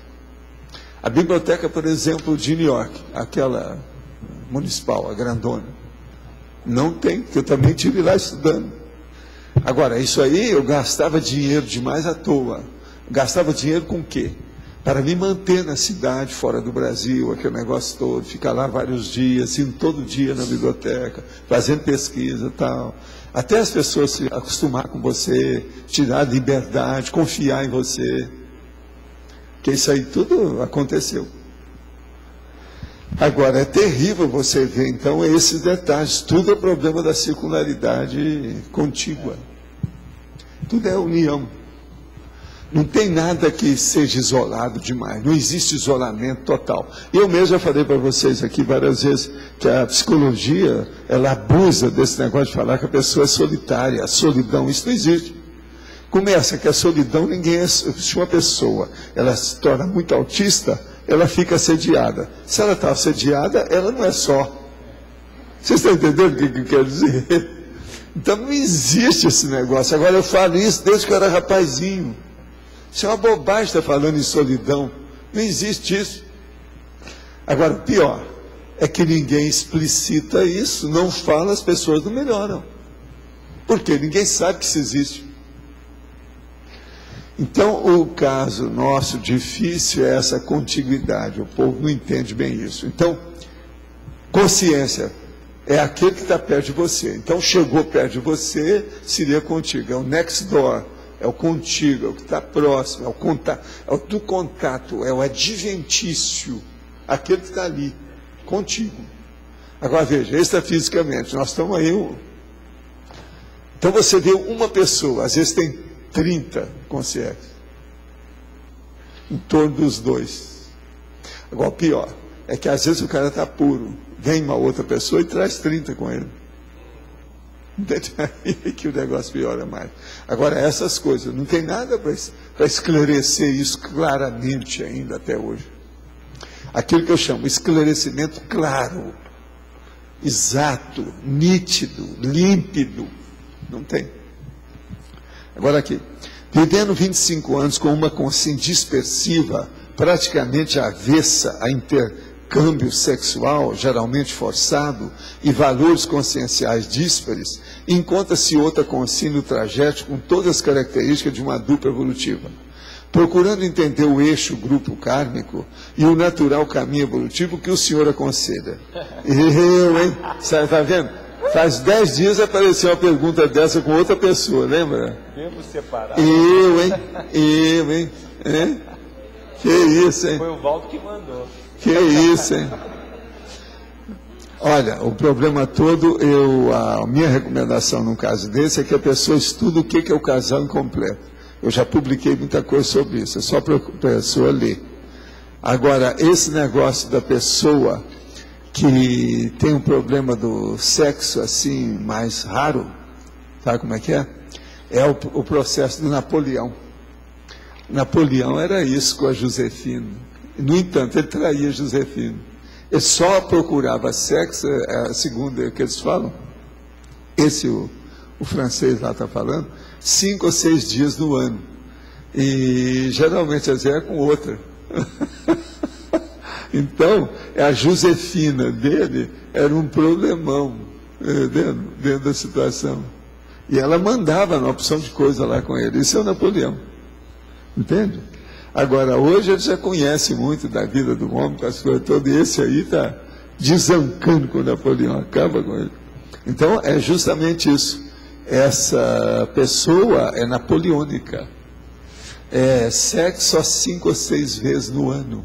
A biblioteca, por exemplo, de New York, aquela municipal, a grandona, não tem, porque eu também estive lá estudando. Agora, isso aí eu gastava dinheiro demais à toa. Gastava dinheiro com o quê? Para me manter na cidade, fora do Brasil, aquele negócio todo, ficar lá vários dias, indo todo dia na biblioteca, fazendo pesquisa e tal. Até as pessoas se acostumar com você, te dar liberdade, confiar em você. Porque isso aí tudo aconteceu. Agora, é terrível você ver, então, esses detalhes. Tudo é problema da circularidade contígua. Tudo é união. Não tem nada que seja isolado demais. Não existe isolamento total. Eu mesmo já falei para vocês aqui várias vezes que a psicologia, ela abusa desse negócio de falar que a pessoa é solitária. A solidão, isso não existe. Começa que a solidão, se uma pessoa ela se torna muito autista, ela fica assediada. Se ela está assediada, ela não é só. Vocês estão entendendo o que eu quero dizer? Então não existe esse negócio. Agora eu falo isso desde que eu era rapazinho. Isso é uma bobagem estar falando em solidão. Não existe isso. Agora, o pior é que ninguém explicita isso, não fala, as pessoas não melhoram. Por quê? Ninguém sabe que isso existe. Então, o caso nosso difícil é essa contiguidade. O povo não entende bem isso. Então, consciência é aquele que está perto de você. Então, chegou perto de você, seria contigo. É o next door. É o contigo, é o que está próximo, é o do contato, é o adventício, aquele que está ali, contigo. Agora veja, extrafisicamente, nós estamos aí. Então você vê uma pessoa, às vezes tem 30 concierges, em torno dos dois. Agora o pior, é que às vezes o cara está puro, vem uma outra pessoa e traz 30 com ele. Aí que o negócio piora mais. Agora, essas coisas, não tem nada para esclarecer isso claramente ainda até hoje. Aquilo que eu chamo esclarecimento claro, exato, nítido, límpido, não tem. Agora aqui, vivendo 25 anos com uma consciência dispersiva, praticamente avessa a intercâmbio sexual, geralmente forçado, e valores conscienciais díspares, encontra-se outra consciência no trajeto com todas as características de uma dupla evolutiva. Procurando entender o eixo grupo kármico e o natural caminho evolutivo que o senhor aconselha. Eu, hein? Está vendo? Faz 10 dias apareceu uma pergunta dessa com outra pessoa, lembra? Mesmo separado. Eu, hein? É? Que isso, hein? Foi o Valdo que mandou. Que isso, hein? Olha, o problema todo, a minha recomendação num caso desse é que a pessoa estude o que é o casal incompleto. Eu já publiquei muita coisa sobre isso, é só para a pessoa ler. Agora, esse negócio da pessoa que tem um problema do sexo assim, mais raro, sabe como é que é? É o processo do Napoleão. Napoleão era isso com a Josefina. No entanto, ele traía Josefina. Ele só procurava sexo, segundo o que eles falam, o francês lá está falando, 5 ou 6 dias no ano. E geralmente às vezes é com outra. Então, a Josefina dele era um problemão dentro da situação. E ela mandava uma opção de coisa lá com ele. Isso é o Napoleão. Entende? Agora, hoje ele já conhece muito da vida do homem, com as coisas todas, e esse aí está desancando com o Napoleão, acaba com ele. Então, é justamente isso. Essa pessoa é napoleônica. É sexo só 5 ou 6 vezes no ano.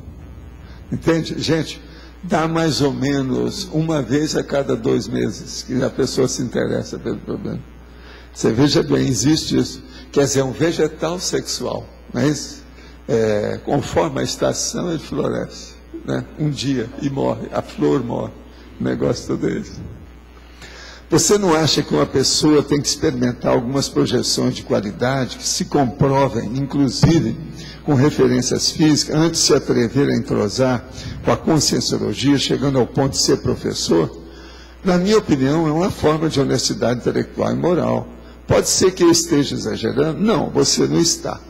Entende? Gente, dá mais ou menos uma vez a cada 2 meses que a pessoa se interessa pelo problema. Você veja bem, existe isso. Quer dizer, um vegetal sexual, mas conforme a estação ele floresce, né? Um dia e morre, a flor morre, o negócio todo é esse. Você não acha que uma pessoa tem que experimentar algumas projeções de qualidade que se comprovem, inclusive com referências físicas, antes de se atrever a entrosar com a conscienciologia, chegando ao ponto de ser professor? Na minha opinião, é uma forma de honestidade intelectual e moral. Pode ser que eu esteja exagerando? Não, você não está.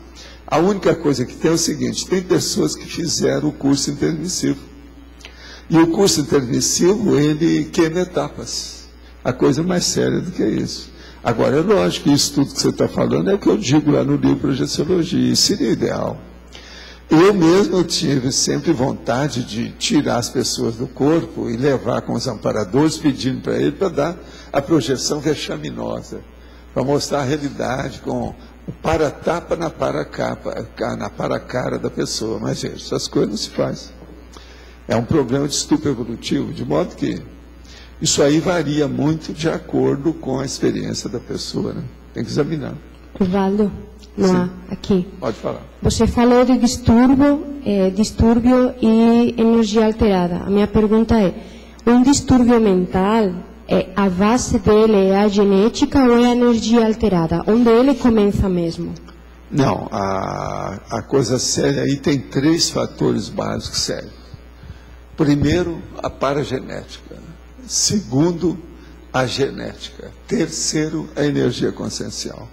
A única coisa que tem é o seguinte: tem pessoas que fizeram o curso intermissivo. E o curso intermissivo, ele queima etapas. A coisa mais séria do que isso. Agora, é lógico que isso tudo que você está falando é o que eu digo lá no livro Projeciologia. Isso seria ideal. Eu mesmo tive sempre vontade de tirar as pessoas do corpo e levar com os amparadores, pedindo para ele para dar a projeção vexaminosa, para mostrar a realidade com o para-tapa na para-cara da pessoa. Mas, gente, essas coisas não se fazem. É um problema de estupro evolutivo, de modo que isso aí varia muito de acordo com a experiência da pessoa, né? Tem que examinar. Osvaldo, Noah, aqui. Pode falar. Você falou de distúrbio e energia alterada. A minha pergunta é: um distúrbio mental, a base dele é a genética ou é a energia alterada? Onde ele começa mesmo? Não, a coisa séria aí tem 3 fatores básicos sérios. Primeiro, a paragenética. Segundo, a genética. Terceiro, a energia consciencial.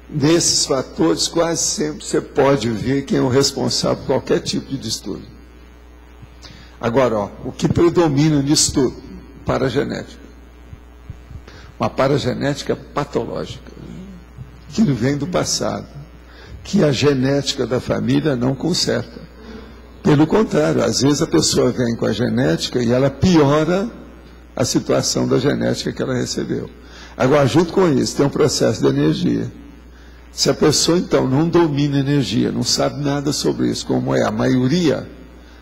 Nesses fatores, quase sempre você pode ver quem é o responsável por qualquer tipo de distúrbio. Agora, o que predomina nisso tudo? Paragenética. Uma paragenética patológica, que vem do passado, que a genética da família não conserta. Pelo contrário, às vezes a pessoa vem com a genética e ela piora a situação da genética que ela recebeu. Agora, junto com isso, tem um processo de energia. Se a pessoa, então, não domina energia, não sabe nada sobre isso, como é a maioria,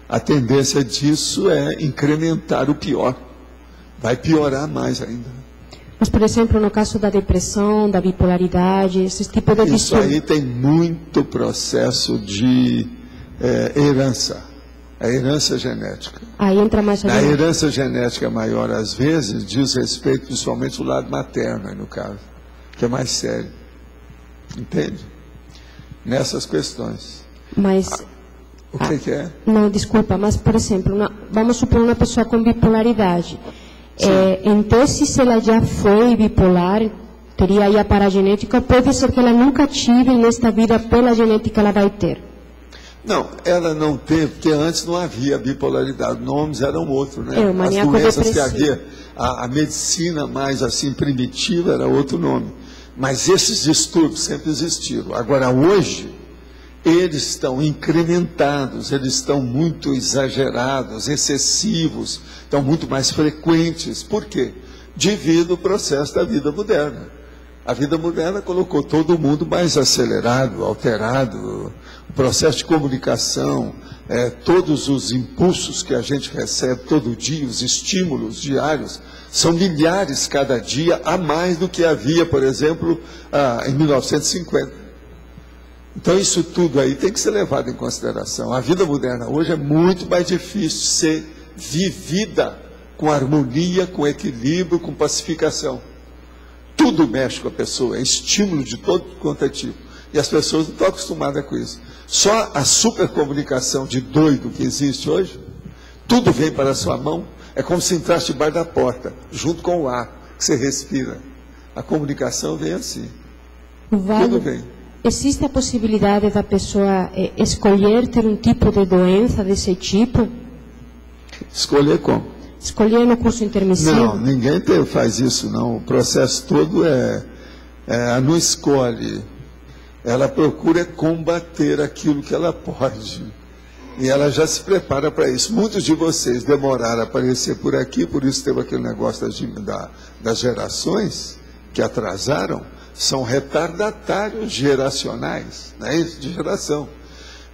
a tendência disso é incrementar o pior. Vai piorar mais ainda. Mas, por exemplo, no caso da depressão, da bipolaridade, esse tipo de isso aí tem muito processo de herança. A herança genética. Aí entra mais a herança genética maior, às vezes, diz respeito principalmente ao lado materno, no caso, que é mais sério. Entende? Nessas questões. Mas... o que é? Não, desculpa, mas, por exemplo, vamos supor uma pessoa com bipolaridade. Em tese, se ela já foi bipolar, teria aí a paragenética, pode ser que ela nunca tive nesta vida, pela genética ela vai ter. Não, ela não teve, porque antes não havia bipolaridade, nomes eram outros, né? As doenças que havia, a medicina mais assim primitiva era outro nome. Mas esses distúrbios sempre existiram. Agora, hoje, eles estão incrementados, eles estão muito exagerados, excessivos, estão muito mais frequentes. Por quê? Devido ao processo da vida moderna. A vida moderna colocou todo mundo mais acelerado, alterado, o processo de comunicação, todos os impulsos que a gente recebe todo dia, os estímulos diários, são milhares cada dia a mais do que havia, por exemplo, em 1950. Então isso tudo aí tem que ser levado em consideração. A vida moderna hoje é muito mais difícil de ser vivida com harmonia, com equilíbrio, com pacificação. Tudo mexe com a pessoa, é estímulo de todo quanto é tipo. E as pessoas não estão acostumadas com isso. Só a supercomunicação de doido que existe hoje, tudo vem para a sua mão, é como se entrasse debaixo da porta, junto com o ar que você respira. A comunicação vem assim. Vale. Tudo vem. existe a possibilidade da pessoa escolher ter um tipo de doença desse tipo? Escolher como? Escolher no curso intermissivo? Não, ninguém faz isso, não. O processo todo não escolhe. Ela procura combater aquilo que ela pode. E ela já se prepara para isso. Muitos de vocês demoraram a aparecer por aqui, por isso teve aquele negócio das gerações que atrasaram. São retardatários geracionais, não é isso? De geração.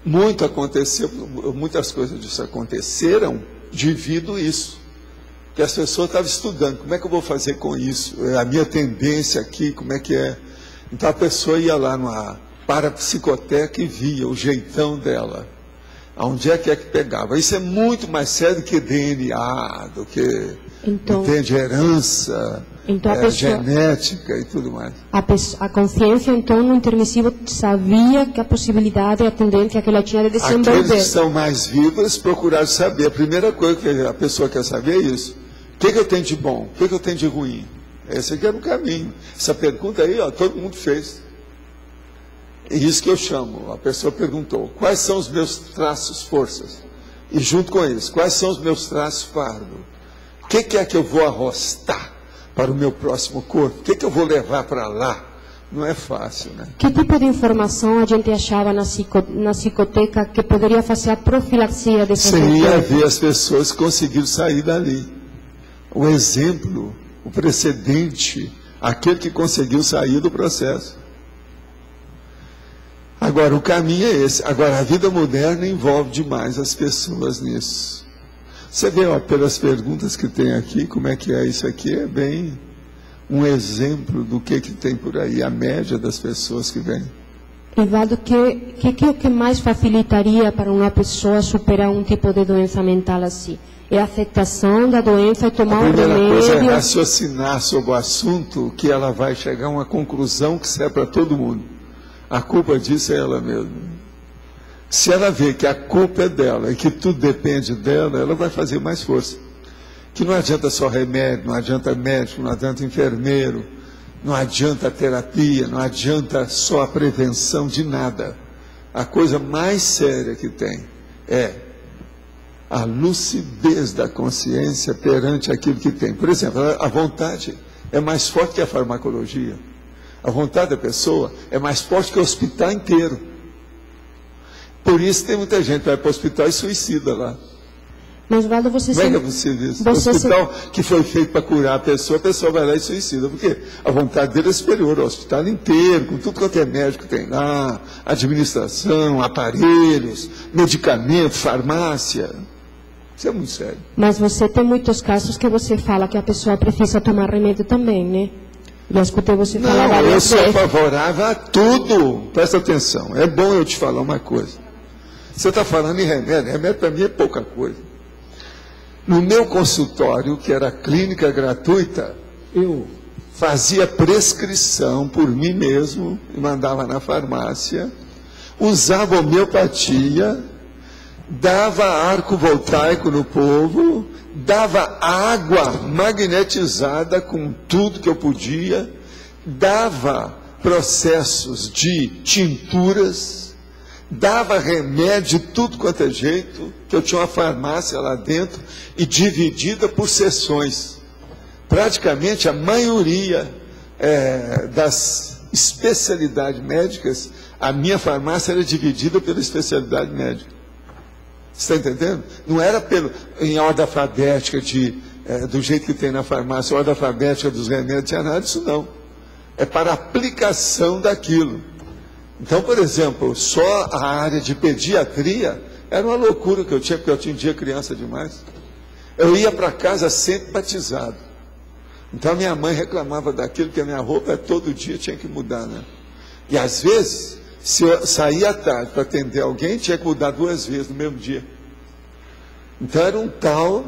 Muito aconteceu, muitas coisas disso aconteceram devido a isso. Que as pessoas estavam estudando, como é que eu vou fazer com isso? A minha tendência aqui, como é que é? Então a pessoa ia lá numa parapsicoteca e via o jeitão dela. Onde é que pegava? Isso é muito mais sério do que DNA, do que entende, herança, genética e tudo mais. A consciência, então, no intermissivo, sabia que a possibilidade, a tendência que ela tinha de desenvolver. Aqueles que são mais vivos procuraram saber. A primeira coisa que a pessoa quer saber é isso. O que eu tenho de bom? O que eu tenho de ruim? Esse aqui era o caminho. Essa pergunta aí, todo mundo fez. É isso que eu chamo. A pessoa perguntou, quais são os meus traços, forças? E junto com eles, quais são os meus traços, fardo? O que é que eu vou arrostar para o meu próximo corpo? O que eu vou levar para lá? Não é fácil, né? Que tipo de informação a gente achava na psicoteca que poderia fazer a profilaxia dessas pessoas? Você ia ver as pessoas que conseguiram sair dali. O exemplo, o precedente, aquele que conseguiu sair do processo. Agora, o caminho é esse. Agora, a vida moderna envolve demais as pessoas nisso. Você vê, pelas perguntas que tem aqui, como é que é isso aqui? É bem um exemplo do que tem por aí, a média das pessoas que vêm. Evaldo, que é o que mais facilitaria para uma pessoa superar um tipo de doença mental assim? É a aceitação da doença e tomar um remédio? A primeira coisa é raciocinar sobre o assunto, que ela vai chegar a uma conclusão que serve para todo mundo. A culpa disso é ela mesma. Se ela vê que a culpa é dela e que tudo depende dela, ela vai fazer mais força. Que não adianta só remédio, não adianta médico, não adianta enfermeiro, não adianta terapia, não adianta só a prevenção de nada. A coisa mais séria que tem é a lucidez da consciência perante aquilo que tem. Por exemplo, a vontade é mais forte que a farmacologia. A vontade da pessoa é mais forte que o hospital inteiro. Por isso tem muita gente que vai para o hospital e suicida lá. Mas, Valdo, você... Como é que é possível isso? O hospital que foi feito para curar a pessoa vai lá e suicida. Porque a vontade dele é superior ao hospital inteiro, com tudo quanto é médico tem lá, administração, aparelhos, medicamento, farmácia. Isso é muito sério. Mas você tem muitos casos que você fala que a pessoa precisa tomar remédio também, né? Já escutei você falar várias vezes. Eu sou favorável a tudo. Presta atenção. É bom eu te falar uma coisa. Você está falando em remédio. Remédio para mim é pouca coisa. No meu consultório, que era clínica gratuita, eu fazia prescrição por mim mesmo, e mandava na farmácia, usava homeopatia, dava arco voltaico no povo, dava água magnetizada com tudo que eu podia, dava processos de tinturas, dava remédio de tudo quanto é jeito, que eu tinha uma farmácia lá dentro e dividida por sessões. Praticamente a maioria das especialidades médicas, a minha farmácia era dividida pela especialidade médica. Você está entendendo? Não era em ordem alfabética, do jeito que tem na farmácia, ordem alfabética dos remédios, não tinha nada disso não. É para aplicação daquilo. Então, por exemplo, só a área de pediatria era uma loucura que eu tinha, porque eu atendia criança demais. Eu ia para casa sempre batizado. Então, a minha mãe reclamava daquilo, que a minha roupa todo dia tinha que mudar, né? E às vezes, se eu saía à tarde para atender alguém, tinha que mudar 2 vezes no mesmo dia. Então era um tal,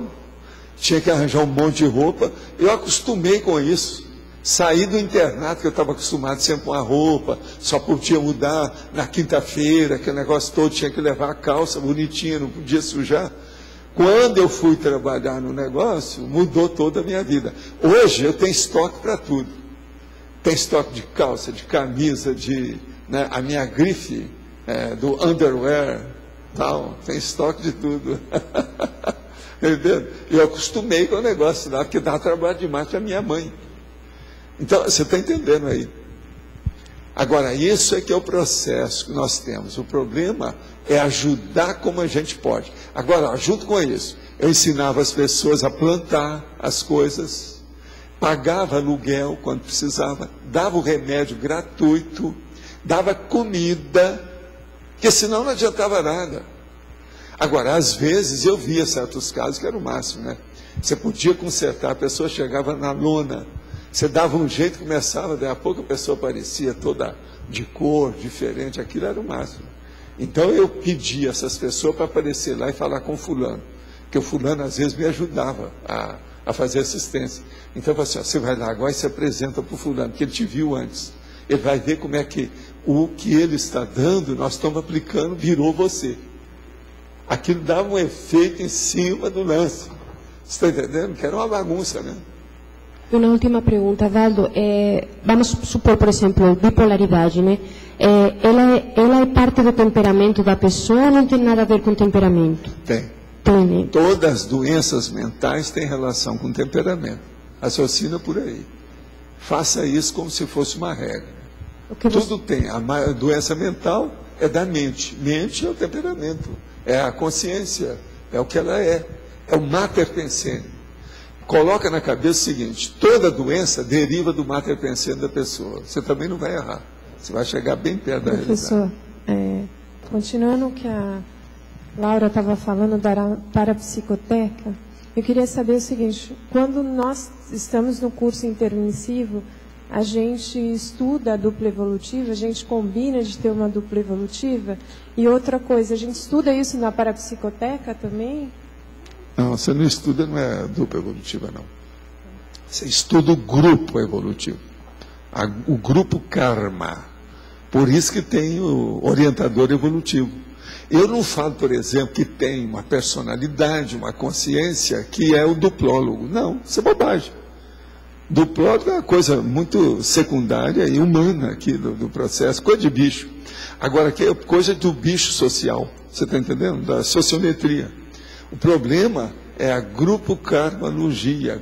tinha que arranjar um monte de roupa. Eu acostumei com isso. Saí do internato, que eu estava acostumado sempre com uma roupa, só podia mudar na quinta-feira, aquele negócio todo, tinha que levar a calça bonitinha, não podia sujar. Quando eu fui trabalhar no negócio, mudou toda a minha vida. Hoje eu tenho estoque para tudo. Tem estoque de calça, de camisa, de né, a minha grife do underwear, tal, tem estoque de tudo. Entendeu? Eu acostumei com o negócio lá, porque dá trabalho demais para minha mãe. Então, você está entendendo aí? Agora, isso é que é o processo que nós temos. O problema é ajudar como a gente pode. Agora, junto com isso, eu ensinava as pessoas a plantar as coisas, pagava aluguel quando precisava, dava o remédio gratuito, dava comida, porque senão não adiantava nada. Agora, às vezes, eu via certos casos que era o máximo, né? Você podia consertar, a pessoa chegava na lona, você dava um jeito, começava, daí a pouco a pessoa aparecia toda de cor, diferente, aquilo era o máximo. Então eu pedia essas pessoas para aparecer lá e falar com o fulano, porque o fulano às vezes me ajudava a fazer assistência. Então eu falei assim, ó, você vai lá agora e se apresenta para o fulano, porque ele te viu antes. Ele vai ver como é que o que ele está dando, nós estamos aplicando, virou você. Aquilo dava um efeito em cima do lance. Você está entendendo? Que era uma bagunça, né? Uma última pergunta, Valdo. Vamos supor, por exemplo, bipolaridade, né? Ela é parte do temperamento da pessoa ou não tem nada a ver com temperamento? Tem. Tem, né? Todas as doenças mentais têm relação com temperamento. Raciocina por aí. Faça isso como se fosse uma regra. Tudo tem. A doença mental é da mente. Mente é o temperamento. É a consciência. É o que ela é. É o mater pensene. Coloca na cabeça o seguinte, toda doença deriva do mater pensene da pessoa. Você também não vai errar. Você vai chegar bem perto da realidade. Professor, continuando o que a Laura estava falando da parapsicoteca, eu queria saber o seguinte, quando nós estamos no curso intermissivo, a gente estuda a dupla evolutiva, a gente combina de ter uma dupla evolutiva, e outra coisa, a gente estuda isso na parapsicoteca também? Não, você não estuda, não é dupla evolutiva, não. Você estuda o grupo evolutivo. O grupo karma. Por isso que tem o orientador evolutivo. Eu não falo, por exemplo, que tem uma personalidade, uma consciência, que é o duplólogo. Não, isso é bobagem. Duplólogo é uma coisa muito secundária e humana aqui do processo, coisa de bicho. Agora, que é coisa do bicho social. Você está entendendo? Da sociometria. O problema é a grupo karmologia,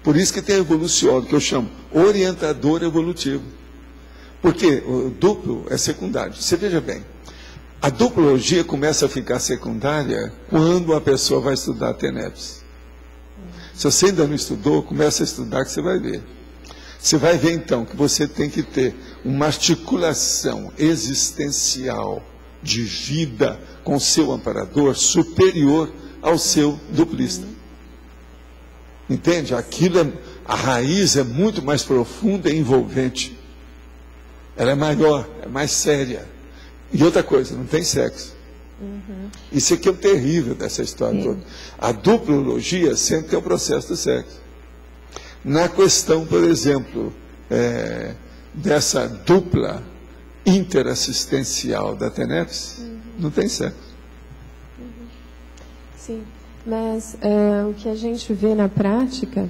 Por isso que tem evoluciólogo, que eu chamo orientador evolutivo. Porque o duplo é secundário. Você veja bem, a duplologia começa a ficar secundária quando a pessoa vai estudar a TENEPS. Se você ainda não estudou, começa a estudar que você vai ver. Você vai ver então que você tem que ter uma articulação existencial de vida com o seu amparador superior ao seu duplista. Entende? Aquilo a raiz é muito mais profunda e envolvente. Ela é maior, é mais séria. E outra coisa, não tem sexo. Isso aqui é o terrível dessa história toda. A duplologia sempre tem o processo do sexo. Na questão, por exemplo, dessa dupla interassistencial da TENEPS, não tem sexo. Sim, mas o que a gente vê na prática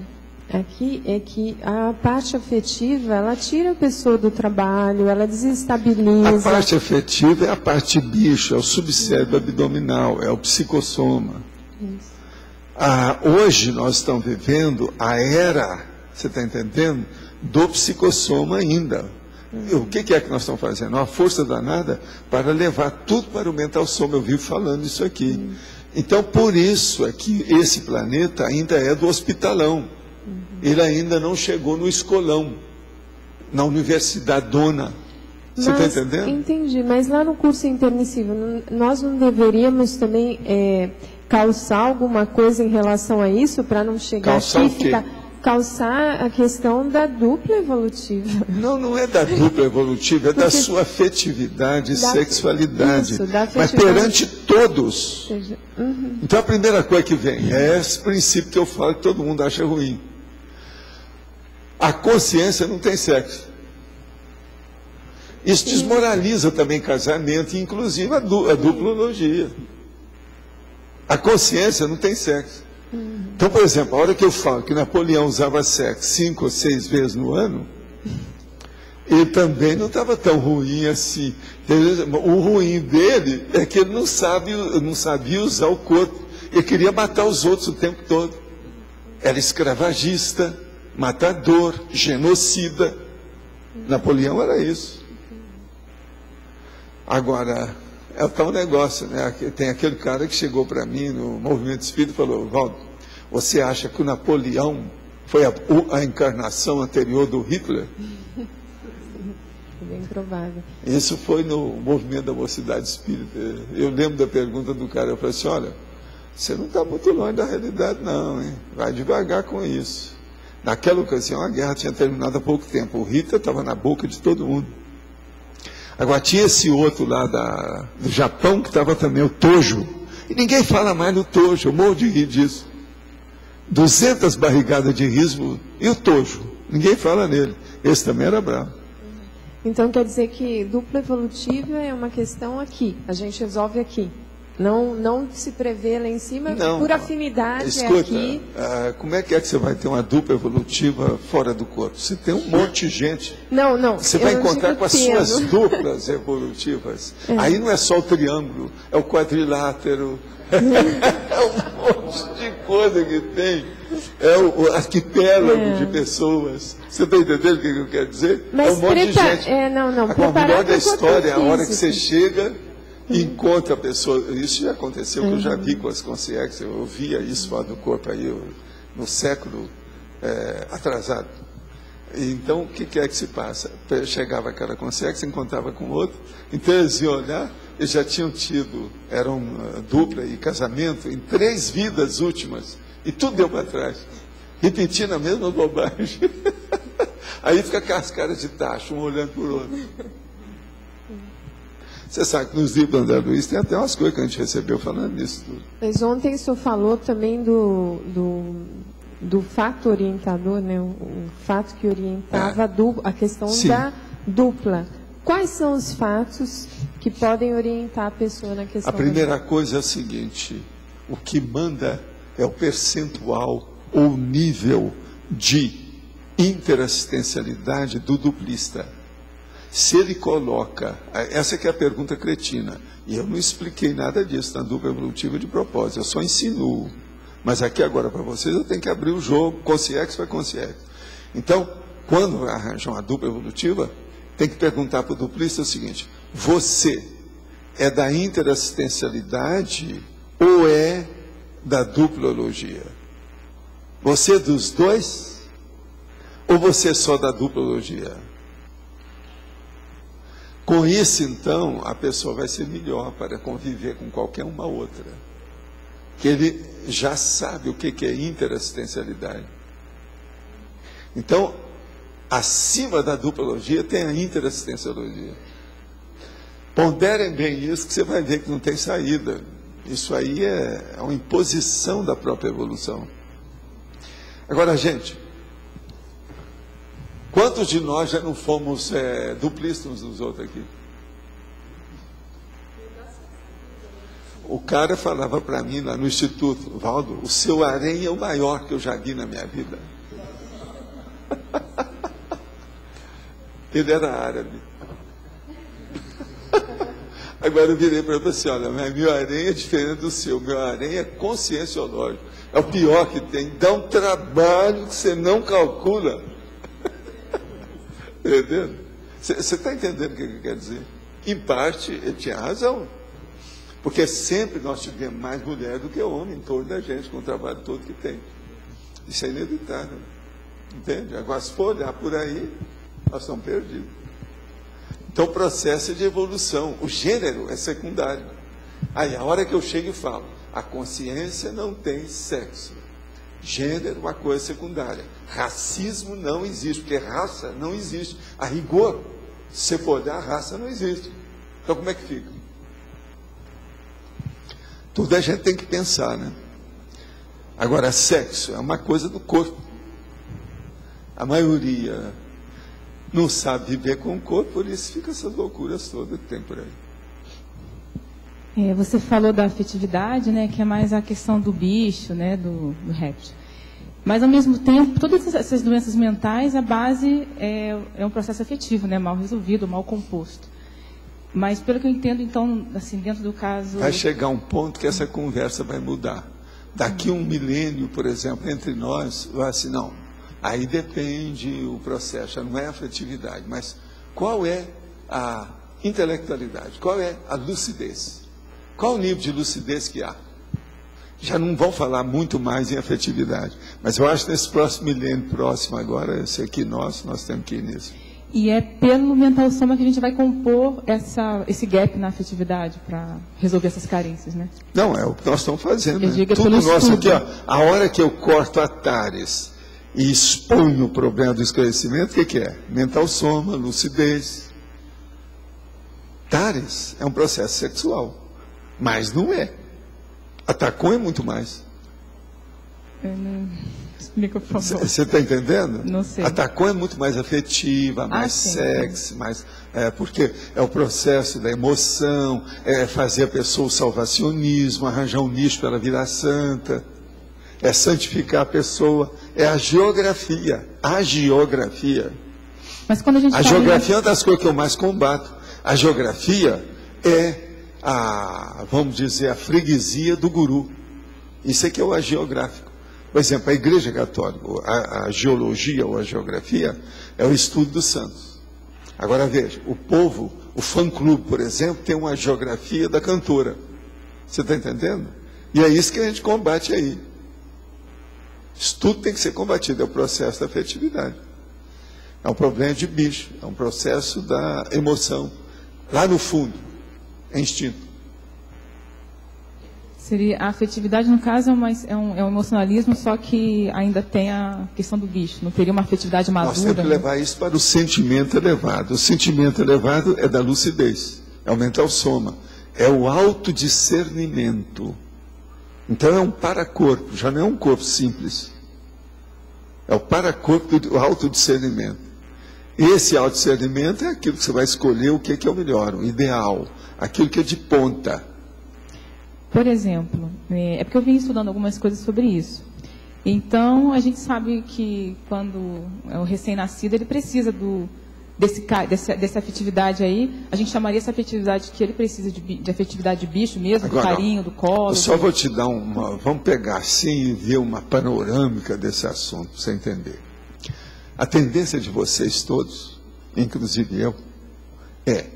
aqui é que a parte afetiva, ela tira a pessoa do trabalho, ela desestabiliza. A parte afetiva é a parte bicho, é o subcérebro abdominal, é o psicossoma. Hoje nós estamos vivendo a era, você está entendendo, do psicossoma ainda. O que é que nós estamos fazendo? Uma força danada para levar tudo para o mental soma. Eu vivo falando isso aqui. Então, por isso é que esse planeta ainda é do hospitalão. Ele ainda não chegou no escolão, na universidade dona. Você está entendendo? Entendi, mas lá no curso intermissivo, nós não deveríamos também calçar alguma coisa em relação a isso, para não chegar calçar aqui e ficar... Calçar a questão da dupla evolutiva. Não é da dupla evolutiva, é da sua afetividade e sexualidade. Isso, da mas perante todos. Então a primeira coisa que vem é esse princípio que eu falo que todo mundo acha ruim. A consciência não tem sexo. Isso desmoraliza também casamento, inclusive a duplologia. A consciência não tem sexo. Então, por exemplo, a hora que eu falo que Napoleão usava sexo 5 ou 6 vezes no ano, Ele também não estava tão ruim assim. O ruim dele é que ele não sabia usar o corpo. Ele queria matar os outros o tempo todo. Era escravagista, matador, genocida. Napoleão era isso. Agora, é tal negócio, né? Tem aquele cara que chegou para mim no movimento espírita e falou: Valdo, você acha que o Napoleão foi a encarnação anterior do Hitler? Bem provável. Isso foi no movimento da Mocidade Espírita. Eu lembro da pergunta do cara, eu falei assim: olha, você não está muito longe da realidade não, hein? Vai devagar com isso. Naquela ocasião a guerra tinha terminado há pouco tempo, o Hitler estava na boca de todo mundo. Agora tinha esse outro lá do Japão que estava também, o Tojo, e ninguém fala mais no Tojo, eu morro de rir disso. 200 barrigadas de riso, e o Tojo, ninguém fala nele, esse também era bravo. Então quer dizer que dupla evolutiva é uma questão aqui, a gente resolve aqui. Não se prevê lá em cima, não, por afinidade. Escuta, é aqui. Como é que você vai ter uma dupla evolutiva fora do corpo? Você tem um monte de gente. Não. Você vai encontrar com as suas duplas evolutivas. Aí não é só o triângulo, é o quadrilátero, é um monte de coisa que tem. É o arquipélago de pessoas. Você está entendendo o que eu quero dizer? Mas é um monte de gente. O melhor da história é a hora que você chega e encontra a pessoa. Isso já aconteceu, que eu já vi com as consciências, eu via isso fora do corpo aí no século atrasado. Então, o que é que se passa? Chegava aquela consciência, encontrava com outro, então eles iam olhar, eles já tinham tido, eram dupla e casamento em 3 vidas últimas, e tudo deu para trás, repetindo a mesma bobagem. Aí fica com as caras de tacho, um olhando para o outro. Você sabe que nos livros do André Luiz tem até umas coisas que a gente recebeu falando disso tudo. Mas ontem o senhor falou também do fato orientador, né? O fato que orientava a questão Sim. da dupla. Quais são os fatos que podem orientar a pessoa na questão A primeira coisa é o seguinte: o que manda é o percentual ou nível de interassistencialidade do duplista. Se ele coloca, essa que é a pergunta cretina, e eu não expliquei nada disso na dupla evolutiva de propósito, eu só insinuo. Mas aqui agora para vocês eu tenho que abrir o jogo, consciência vai consciência. Então, quando arranjam uma dupla evolutiva, tem que perguntar para o duplista o seguinte: você é da interassistencialidade ou é da duplologia? Você é dos dois? Ou você é só da duplologia? Com isso, então, a pessoa vai ser melhor para conviver com qualquer uma outra. Que ele já sabe o que é interassistencialidade. Então, acima da duplologia tem a interassistenciologia. Ponderem bem isso, que você vai ver que não tem saída. Isso aí é uma imposição da própria evolução. Agora, gente, quantos de nós já não fomos duplistas uns dos outros aqui? O cara falava para mim lá no Instituto: Valdo, o seu harém é o maior que eu já vi na minha vida. Ele era árabe. Agora eu virei para ele assim: olha, meu harém é diferente do seu, meu harém é conscienciológico, é o pior que tem, dá um trabalho que você não calcula. Entendendo? Você está entendendo o que ele quer dizer? Em parte, ele tinha razão. Porque sempre nós tivemos mais mulher do que homem em torno da gente, com o trabalho todo que tem. Isso é inevitável. Entende? Agora, se for olhar por aí, nós estamos perdidos. Então, o processo é de evolução. O gênero é secundário. Aí, a hora que eu chego e falo, a consciência não tem sexo. Gênero é uma coisa secundária. Racismo não existe, porque raça não existe. A rigor, se você for olhar, a raça não existe. Então, como é que fica? Tudo a gente tem que pensar, né? Agora, sexo é uma coisa do corpo. A maioria não sabe viver com o corpo, por isso fica essas loucuras todas que tem por aí. Você falou da afetividade, né, que é mais a questão do bicho, né, do réptil. Mas, ao mesmo tempo, todas essas doenças mentais, a base é um processo afetivo, né? Mal resolvido, mal composto. Mas, pelo que eu entendo, então, assim, dentro do caso... Vai chegar um ponto que essa conversa vai mudar. Daqui 1 milênio, por exemplo, entre nós, vai assim, não, aí depende o processo, já não é a afetividade, mas qual é a intelectualidade, qual é a lucidez? Qual o nível de lucidez que há? Já não vão falar muito mais em afetividade, mas eu acho que nesse próximo milênio próximo agora, esse aqui nós temos que ir nisso. E é pelo mental soma que a gente vai compor esse gap na afetividade para resolver essas carências, né? Não, é o que nós estamos fazendo. Eu Né? digo Tudo pelo nosso estudo. aqui, ó, a hora que eu corto atares e exponho o problema do esclarecimento, o que é? Mental soma, lucidez. Tares é um processo sexual, mas não é. Atacon é muito mais. Explica, por favor. Você está entendendo? Não sei. A Tacon é muito mais afetiva, mais sim, sexy, mais, porque é o processo da emoção, é fazer a pessoa o salvacionismo, arranjar um nicho para ela virar santa, é santificar a pessoa, é a geografia. A geografia. Mas quando a gente fala Geografia é uma das coisas que eu mais combato. A geografia é vamos dizer, a freguesia do guru. Isso aqui é o agiográfico. Por exemplo, a Igreja Católica, a geologia ou a geografia, é o estudo dos santos. Agora veja, o povo, o fã-clube, por exemplo, tem uma geografia da cantora. Você está entendendo? E é isso que a gente combate aí. Isso tudo tem que ser combatido, é o processo da afetividade. É um problema de bicho, é um processo da emoção. Lá no fundo, é instinto. Seria a afetividade, no caso, é um emocionalismo, só que ainda tem a questão do bicho. Não teria uma afetividade madura. Nós temos que levar isso para o sentimento elevado. O sentimento elevado é da lucidez, é o mental soma, é o autodiscernimento. Então é um paracorpo, já não é um corpo simples. É o paracorpo do autodiscernimento. Esse autodiscernimento é aquilo que você vai escolher o que é o melhor, o ideal, aquilo que é de ponta. Por exemplo, é porque eu vim estudando algumas coisas sobre isso. Então, a gente sabe que quando é o recém-nascido, ele precisa dessa afetividade aí. A gente chamaria essa afetividade que ele precisa de afetividade de bicho mesmo, Agora, do carinho, do colo. Eu só vou te dar vamos pegar assim e ver uma panorâmica desse assunto, para você entender. A tendência de vocês todos, inclusive eu, é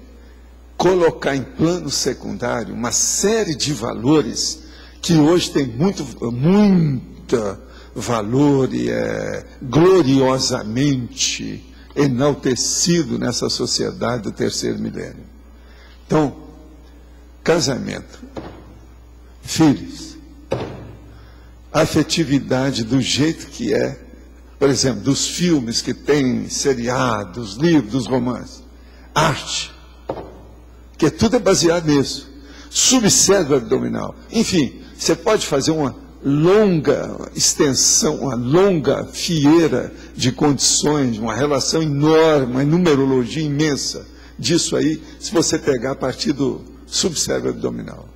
colocar em plano secundário uma série de valores que hoje tem muito valor e é gloriosamente enaltecido nessa sociedade do terceiro milênio. Então, casamento, filhos, afetividade do jeito que é, por exemplo, dos filmes que tem seriados, livros, romances, arte, que tudo é baseado nisso. Subcérebro abdominal. Enfim, você pode fazer uma longa extensão, uma longa fieira de condições, uma relação enorme, uma numerologia imensa disso aí, se você pegar a partir do subcérebro abdominal.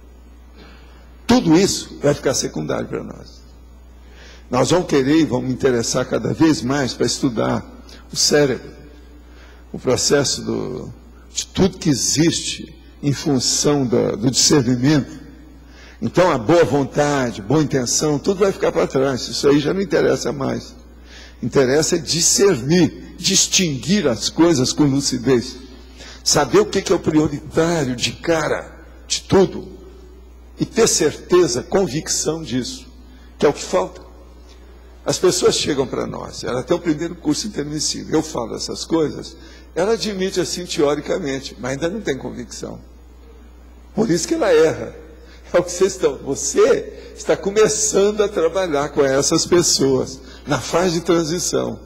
Tudo isso vai ficar secundário para nós. Nós vamos querer e vamos interessar cada vez mais para estudar o cérebro, o processo de tudo que existe em função do discernimento. Então, a boa vontade, boa intenção, tudo vai ficar para trás. Isso aí já não interessa mais. Interessa é discernir, distinguir as coisas com lucidez. Saber o que é o prioritário de cara, de tudo. E ter certeza, convicção disso, que é o que falta. As pessoas chegam para nós, ela tem o primeiro curso intermissivo, eu falo essas coisas, ela admite assim teoricamente, mas ainda não tem convicção. Por isso que ela erra. É o que você está começando a trabalhar com essas pessoas, na fase de transição.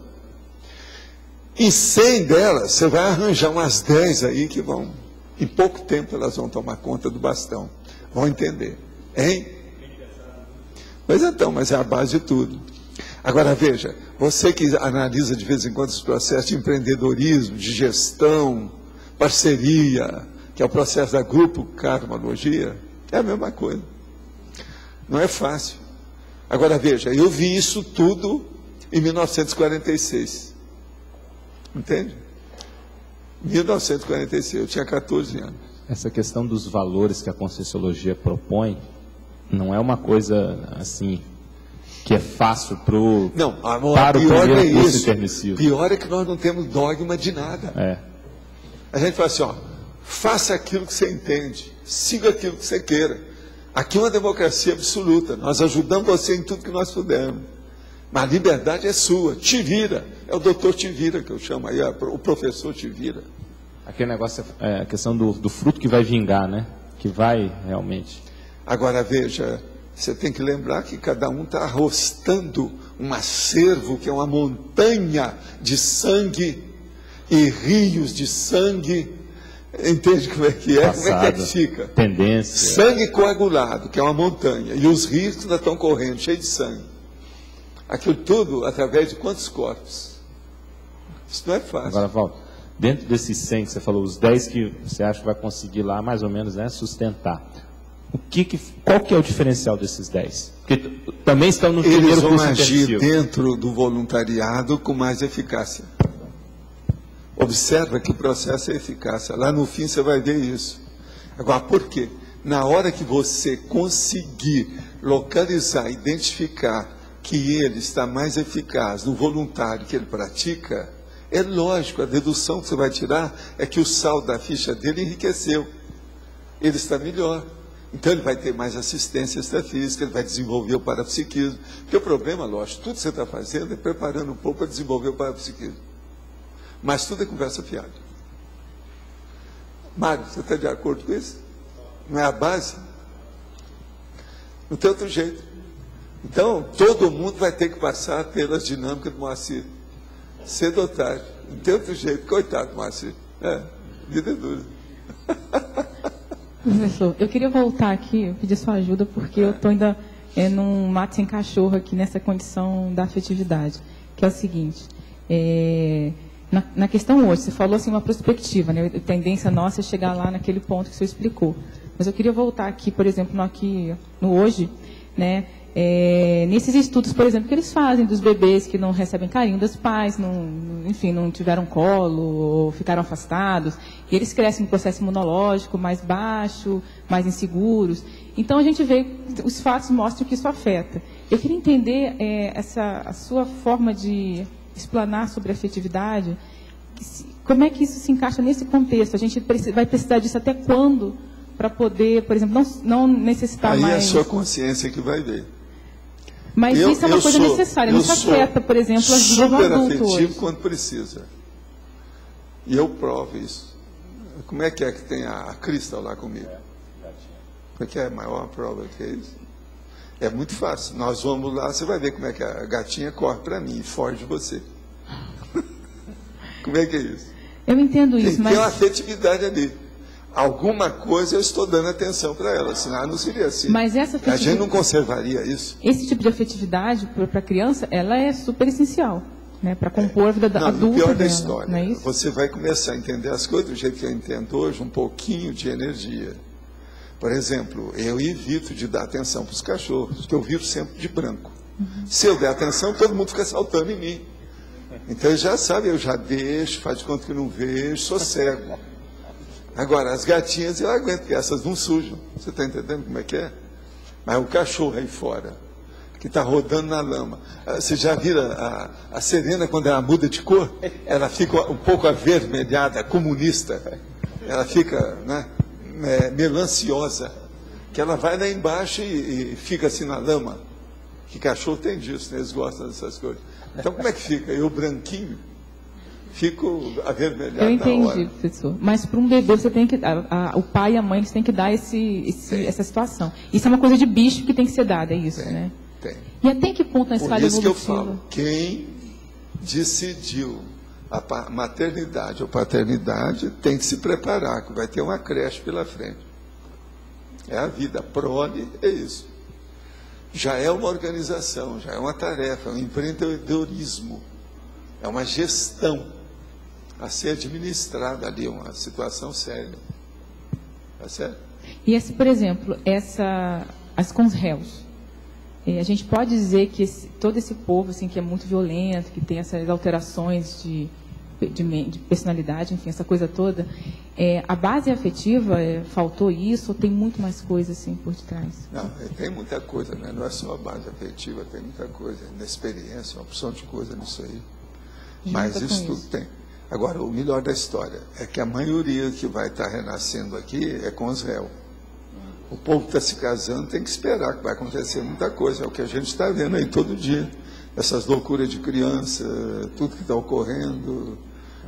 Em 100 delas, você vai arranjar umas 10 aí que vão, em pouco tempo elas vão tomar conta do bastão, vão entender. Hein? Pois então, mas é a base de tudo. Agora veja, você que analisa de vez em quando os processos de empreendedorismo, de gestão, parceria, que é o processo da grupo karmalogia, é a mesma coisa. Não é fácil. Agora veja, eu vi isso tudo em 1946. Entende? 1946, eu tinha 14 anos. Essa questão dos valores que a Conscienciologia propõe não é uma coisa assim que é fácil para o primeiro curso intermissivo. Pior é que nós não temos dogma de nada. É. A gente fala assim, ó, faça aquilo que você entende, siga aquilo que você queira. Aqui é uma democracia absoluta, nós ajudamos você em tudo que nós pudermos. Mas a liberdade é sua, te vira. É o doutor te vira que eu chamo aí, o professor te vira. Aquele negócio é a questão do fruto que vai vingar, né? Que vai realmente. Agora veja, você tem que lembrar que cada um está arrostando um acervo que é uma montanha de sangue e rios de sangue. Entende como é que é? Passado, como é que fica? Tendência. Sangue coagulado, que é uma montanha, e os rios que ainda estão correndo, cheios de sangue. Aquilo tudo através de quantos corpos? Isso não é fácil. Agora, Valdo, dentro desses 100 que você falou, os 10 que você acha que vai conseguir lá, mais ou menos, né, sustentar. Qual que é o diferencial desses 10? Porque também estão no primeiro curso intermissivo. Eles vão agir dentro do voluntariado com mais eficácia. Observa que o processo é eficácia. Lá no fim você vai ver isso. Agora, por quê? Na hora que você conseguir localizar, identificar que ele está mais eficaz no voluntário que ele pratica, é lógico, a dedução que você vai tirar é que o saldo da ficha dele enriqueceu. Ele está melhor. Então ele vai ter mais assistência extrafísica, ele vai desenvolver o parapsiquismo. Porque o problema, lógico, tudo que você está fazendo é preparando um pouco para desenvolver o parapsiquismo. Mas tudo é conversa fiada. Mário, você está de acordo com isso? Não é a base? Não tem outro jeito. Então, todo mundo vai ter que passar pelas dinâmicas do Moacir. Cedo ou tarde. Não tem outro jeito. Coitado do Moacir. Vida é dura. Professor, eu queria voltar aqui, pedir sua ajuda, porque eu estou ainda num mato sem cachorro aqui, nessa condição da afetividade. Que é o seguinte, na questão hoje, você falou assim uma perspectiva, né? A tendência nossa é chegar lá naquele ponto que você explicou. Mas eu queria voltar aqui, por exemplo, no hoje, né? Nesses estudos, por exemplo, que eles fazem dos bebês que não recebem carinho dos pais, enfim, não tiveram colo ou ficaram afastados, e eles crescem no processo imunológico mais baixo, mais inseguros. Então a gente vê, os fatos mostram que isso afeta. Eu queria entender a sua forma de explanar sobre a afetividade, como é que isso se encaixa nesse contexto? A gente vai precisar disso até quando para poder, por exemplo, não necessitar aí mais... Aí é a sua consciência que vai ver. Mas isso é uma coisa necessária, não se afeta, por exemplo, a vida do adulto hoje. Super afetivo quando precisa. E eu provo isso. Como é que tem a Cristal lá comigo? Como é que é a maior prova que é isso? É muito fácil. Nós vamos lá, você vai ver como é que a gatinha corre para mim e foge de você. Como é que é isso? Eu entendo isso, mas... Tem uma afetividade ali. Alguma coisa eu estou dando atenção para ela, senão não seria assim. Mas essa a gente não conservaria isso. Esse tipo de afetividade para a criança, ela é super essencial, né, para compor a vida adulta pior dela. Da história, não é isso? Você vai começar a entender as coisas do jeito que eu entendo hoje, um pouquinho de energia. Por exemplo, eu evito de dar atenção para os cachorros, porque eu vivo sempre de branco. Se eu der atenção, todo mundo fica saltando em mim. Então ele já sabe, eu já deixo, faz de conta que não vejo, sou cego. Agora, as gatinhas eu aguento, porque essas não sujam. Você está entendendo como é que é? Mas o cachorro aí fora, que está rodando na lama. Você já vira a Serena, quando ela muda de cor? Ela fica um pouco avermelhada, comunista. Ela fica, né, melanciosa. Que ela vai lá embaixo e fica assim na lama. Que cachorro tem disso, né? Eles gostam dessas coisas. Então, como é que fica? Eu branquinho? Fico avermelhado. Eu entendi, professor. Mas para um bebê, você tem que, o pai e a mãe eles têm que dar essa situação. Isso é uma coisa de bicho que tem que ser dada, é isso, né? Tem. E até que ponto na escala evolutiva? Por isso que eu falo, quem decidiu a maternidade ou paternidade tem que se preparar, que vai ter uma creche pela frente. É a vida, prole é isso. Já é uma organização, já é uma tarefa, é um empreendedorismo, é uma gestão a ser administrada ali, uma situação séria. Tá certo? E, por exemplo, as com os réus, A gente pode dizer que todo esse povo assim, que é muito violento, que tem essas alterações de personalidade, enfim, essa coisa toda, a base afetiva, faltou isso, ou tem muito mais coisa assim por detrás? Não, tem muita coisa, né? Não é só a base afetiva, tem muita coisa, na experiência, uma opção de coisa nisso aí. Mas isso tudo tem. Agora, o melhor da história é que a maioria que vai estar renascendo aqui é com os réus. O povo que está se casando tem que esperar, que vai acontecer muita coisa, é o que a gente está vendo aí todo dia. Essas loucuras de criança, tudo que está ocorrendo.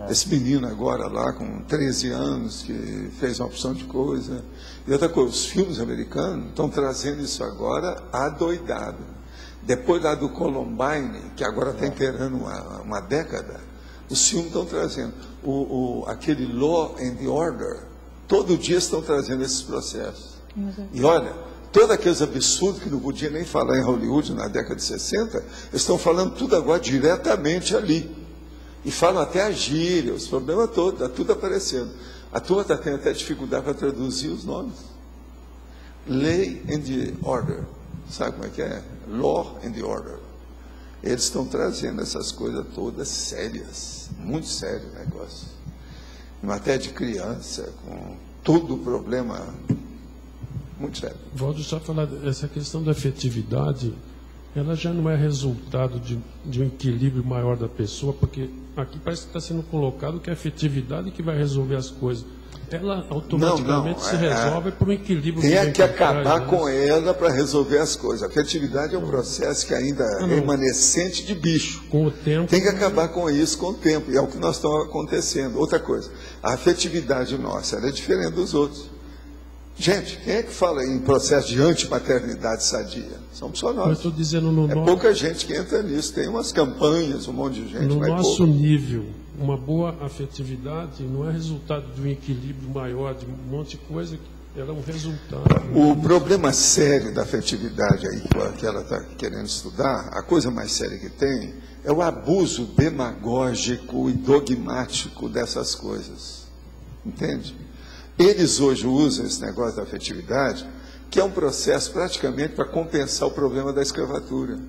Esse menino agora lá, com 13 anos, que fez uma opção de coisa. E outra coisa, os filmes americanos estão trazendo isso agora adoidado. Depois lá do Columbine, que agora está inteirando uma década, os filmes estão trazendo aquele Law and Order, todo dia estão trazendo esses processos. E olha, todos aqueles absurdos que não podia nem falar em Hollywood na década de 60, eles estão falando tudo agora diretamente ali. E falam até a gíria, os problemas todos, está tudo aparecendo. A turma está tendo até dificuldade para traduzir os nomes. Lei and Order. Sabe como é que é? Law and Order. Eles estão trazendo essas coisas todas sérias, muito sério o negócio. Em matéria de criança, com todo o problema, muito sério. Valdo, só falar, essa questão da afetividade, ela já não é resultado de um equilíbrio maior da pessoa, porque aqui parece que está sendo colocado que é a afetividade que vai resolver as coisas. Ela automaticamente se resolve por um equilíbrio. Tem que acabar com ela para resolver as coisas. A afetividade é um processo que ainda é remanescente de bicho. Com o tempo. Tem que acabar com isso com o tempo. E é o que nós estamos acontecendo. Outra coisa, a afetividade nossa ela é diferente dos outros. Gente, quem é que fala em processo de antimaternidade sadia? Somos só nós. Eu estou dizendo no nosso... pouca gente que entra nisso. Tem umas campanhas, um monte de gente. No nosso nível, uma boa afetividade não é resultado de um equilíbrio maior, de um monte de coisa, ela é um resultado. O problema sério da afetividade aí, que ela está querendo estudar, a coisa mais séria que tem, é o abuso demagógico e dogmático dessas coisas. Entende? Eles hoje usam esse negócio da afetividade, que é um processo praticamente para compensar o problema da escravatura.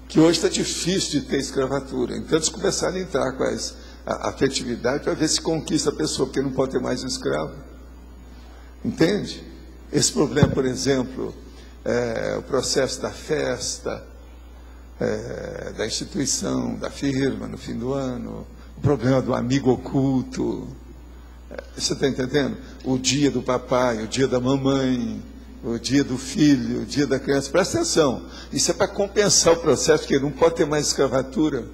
Que hoje está difícil de ter escravatura. Então eles começaram a entrar com a afetividade para ver se conquista a pessoa, porque não pode ter mais um escravo. Entende? Esse problema, por exemplo, o processo da festa, da instituição, da firma no fim do ano, o problema do amigo oculto. Você está entendendo? O dia do papai, o dia da mamãe, o dia do filho, o dia da criança. Presta atenção. Isso é para compensar o processo, porque não pode ter mais escravatura.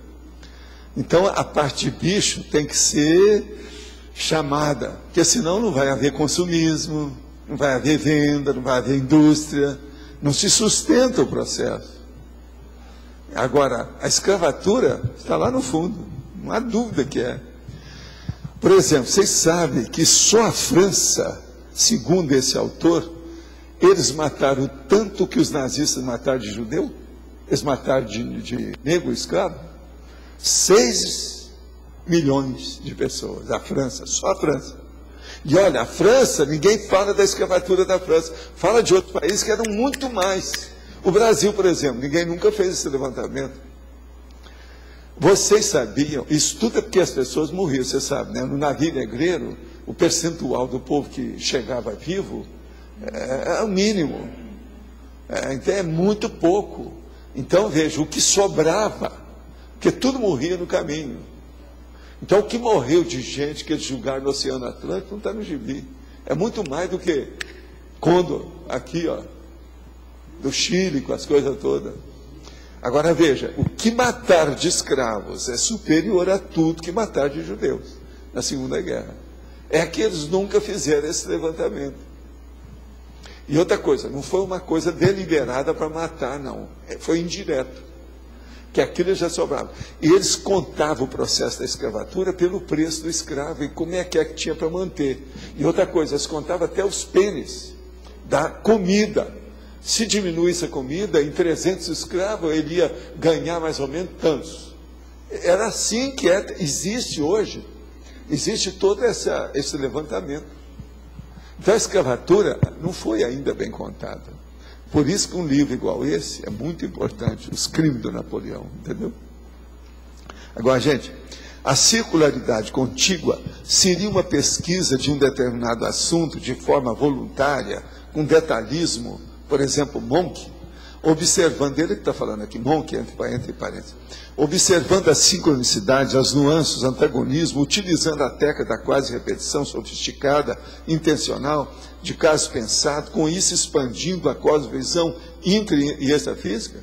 Então, a parte de bicho tem que ser chamada, porque senão não vai haver consumismo, não vai haver venda, não vai haver indústria, não se sustenta o processo. Agora, a escravatura está lá no fundo, não há dúvida que é. Por exemplo, vocês sabem que só a França, segundo esse autor, eles mataram tanto que os nazistas mataram de judeu? Eles mataram de negro escravo? 6 milhões de pessoas, a França, só a França. E olha, a França, ninguém fala da escravatura da França, fala de outros países que eram muito mais. O Brasil, por exemplo, ninguém nunca fez esse levantamento. Vocês sabiam, isso tudo é porque as pessoas morriam, você sabe, né? No navio negreiro, o percentual do povo que chegava vivo é o mínimo. Então é muito pouco. Então, veja, o que sobrava, porque tudo morria no caminho. Então, o que morreu de gente que eles julgaram no Oceano Atlântico não está no gibi. É muito mais do que Condor, aqui, ó, do Chile, com as coisas todas. Agora veja, o que mataram de escravos é superior a tudo que mataram de judeus na Segunda Guerra. É que eles nunca fizeram esse levantamento. E outra coisa, não foi uma coisa deliberada para matar, não. Foi indireto. Que aquilo já sobrava. E eles contavam o processo da escravatura pelo preço do escravo e como é que tinha para manter. E outra coisa, eles contavam até os pênis da comida. Se diminuísse a comida, em 300 escravos, ele ia ganhar mais ou menos tantos. Era assim que existe hoje. Existe todo esse levantamento. Então, a escravatura não foi ainda bem contada. Por isso que um livro igual esse é muito importante, Os Crimes do Napoleão, entendeu? Agora, gente, a circularidade contígua seria uma pesquisa de um determinado assunto de forma voluntária, com detalhismo, por exemplo, Monk, observando, ele que está falando aqui, Monk, entre parênteses, observando as sincronicidades, as nuances, o antagonismo, utilizando a técnica da quase repetição sofisticada, intencional, de caso pensado, com isso expandindo a cosmovisão intra e extrafísica?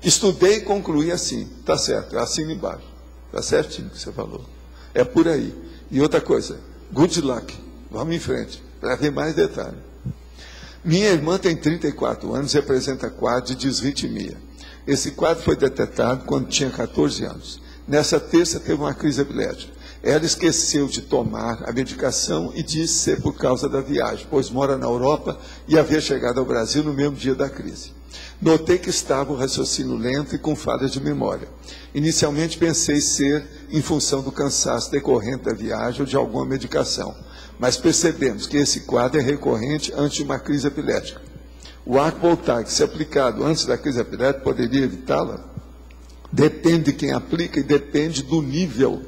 Estudei e concluí assim, está certo, assina embaixo, está certinho o que você falou, é por aí. E outra coisa, good luck, vamos em frente, para ver mais detalhes. Minha irmã tem 34 anos, representa quadro de disritmia. Esse quadro foi detectado quando tinha 14 anos. Nessa terça teve uma crise epilética. Ela esqueceu de tomar a medicação e disse ser por causa da viagem, pois mora na Europa e havia chegado ao Brasil no mesmo dia da crise. Notei que estava o raciocínio lento e com falha de memória. Inicialmente pensei ser em função do cansaço decorrente da viagem ou de alguma medicação, mas percebemos que esse quadro é recorrente antes de uma crise epilética. O arco voltaico, se aplicado antes da crise epilética, poderia evitá-la? Depende de quem aplica e depende do nível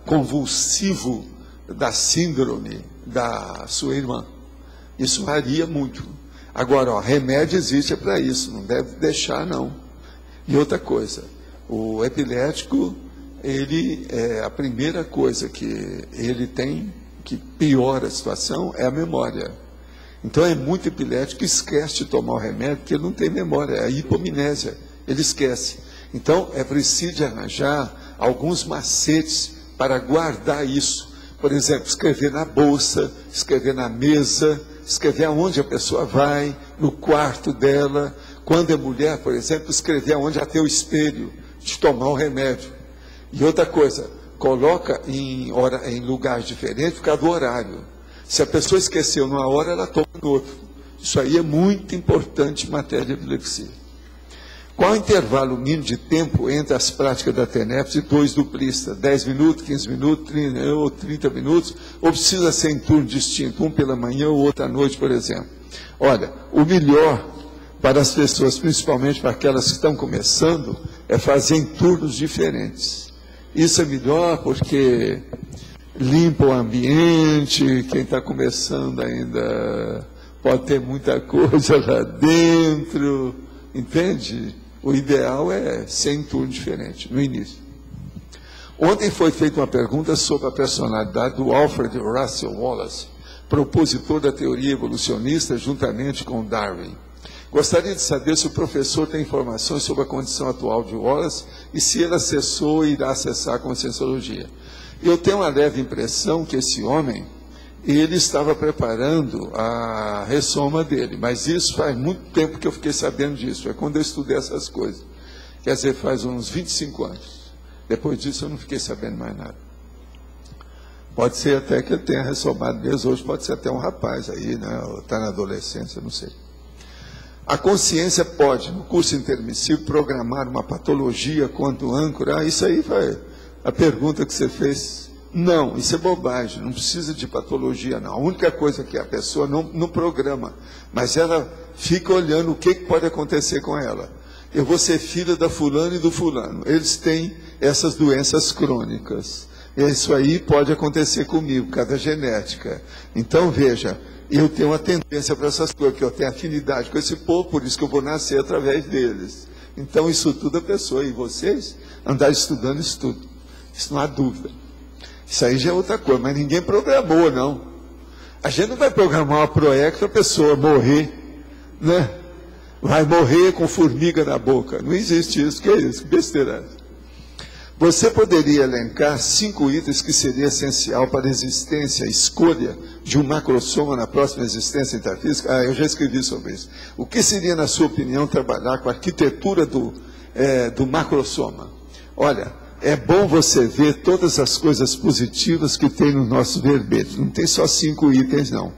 convulsivo da síndrome da sua irmã. Isso varia muito. Agora, ó, remédio existe para isso, não deve deixar, não. E outra coisa, o epilético, a primeira coisa que ele tem, que piora a situação, é a memória. Então é muito epilético que esquece de tomar o remédio, porque ele não tem memória, é a hipomnésia, ele esquece. Então é preciso arranjar alguns macetes para guardar isso. Por exemplo, escrever na bolsa, escrever na mesa, escrever aonde a pessoa vai, no quarto dela. Quando é mulher, por exemplo, escrever aonde já tem o espelho de tomar o remédio. E outra coisa, coloca em lugares diferentes por causa do horário. Se a pessoa esqueceu numa hora, ela toma no outro. Isso aí é muito importante em matéria de epilepsia. Qual o intervalo mínimo de tempo entre as práticas da TENEPS e 2 duplistas? 10 minutos, 15 minutos, 30 minutos? Ou precisa ser em turno distinto, um pela manhã ou outro à noite, por exemplo? Olha, o melhor para as pessoas, principalmente para aquelas que estão começando, é fazer em turnos diferentes. Isso é melhor porque limpa o ambiente, quem está começando ainda pode ter muita coisa lá dentro, entende? O ideal é ser em turno diferente, no início. Ontem foi feita uma pergunta sobre a personalidade do Alfred Russel Wallace, propositor da teoria evolucionista juntamente com Darwin. Gostaria de saber se o professor tem informações sobre a condição atual de Wallace e se ele acessou e irá acessar a Conscienciologia. Eu tenho uma leve impressão que esse homem, ele estava preparando a ressoma dele, mas isso faz muito tempo que eu fiquei sabendo disso, é quando eu estudei essas coisas. Quer dizer, faz uns 25 anos. Depois disso eu não fiquei sabendo mais nada. Pode ser até que ele tenha ressomado mesmo, hoje pode ser até um rapaz aí, né? Está na adolescência, não sei. A consciência pode, no curso intermissivo, programar uma patologia quanto âncora. Isso aí vai... A pergunta que você fez, não, isso é bobagem, não precisa de patologia, não. A única coisa que a pessoa não programa, mas ela fica olhando o que pode acontecer com ela. Eu vou ser filha da fulana e do fulano, eles têm essas doenças crônicas. Isso aí pode acontecer comigo, por causa da genética. Então, veja, eu tenho uma tendência para essas coisas, porque eu tenho afinidade com esse povo, por isso que eu vou nascer através deles. Então, isso tudo a pessoa, e vocês, andar estudando isso tudo. Isso não há dúvida. Isso aí já é outra coisa, mas ninguém programou, não. A gente não vai programar uma proex para a pessoa morrer, né? Vai morrer com formiga na boca. Não existe isso. Que é isso? Que besteira. Você poderia elencar 5 itens que seria essencial para a existência, a escolha de um macrosoma na próxima existência intrafísica? Eu já escrevi sobre isso. O que seria, na sua opinião, trabalhar com a arquitetura do macrosoma? Olha, é bom você ver todas as coisas positivas que tem no nosso verbete. Não tem só 5 itens, não.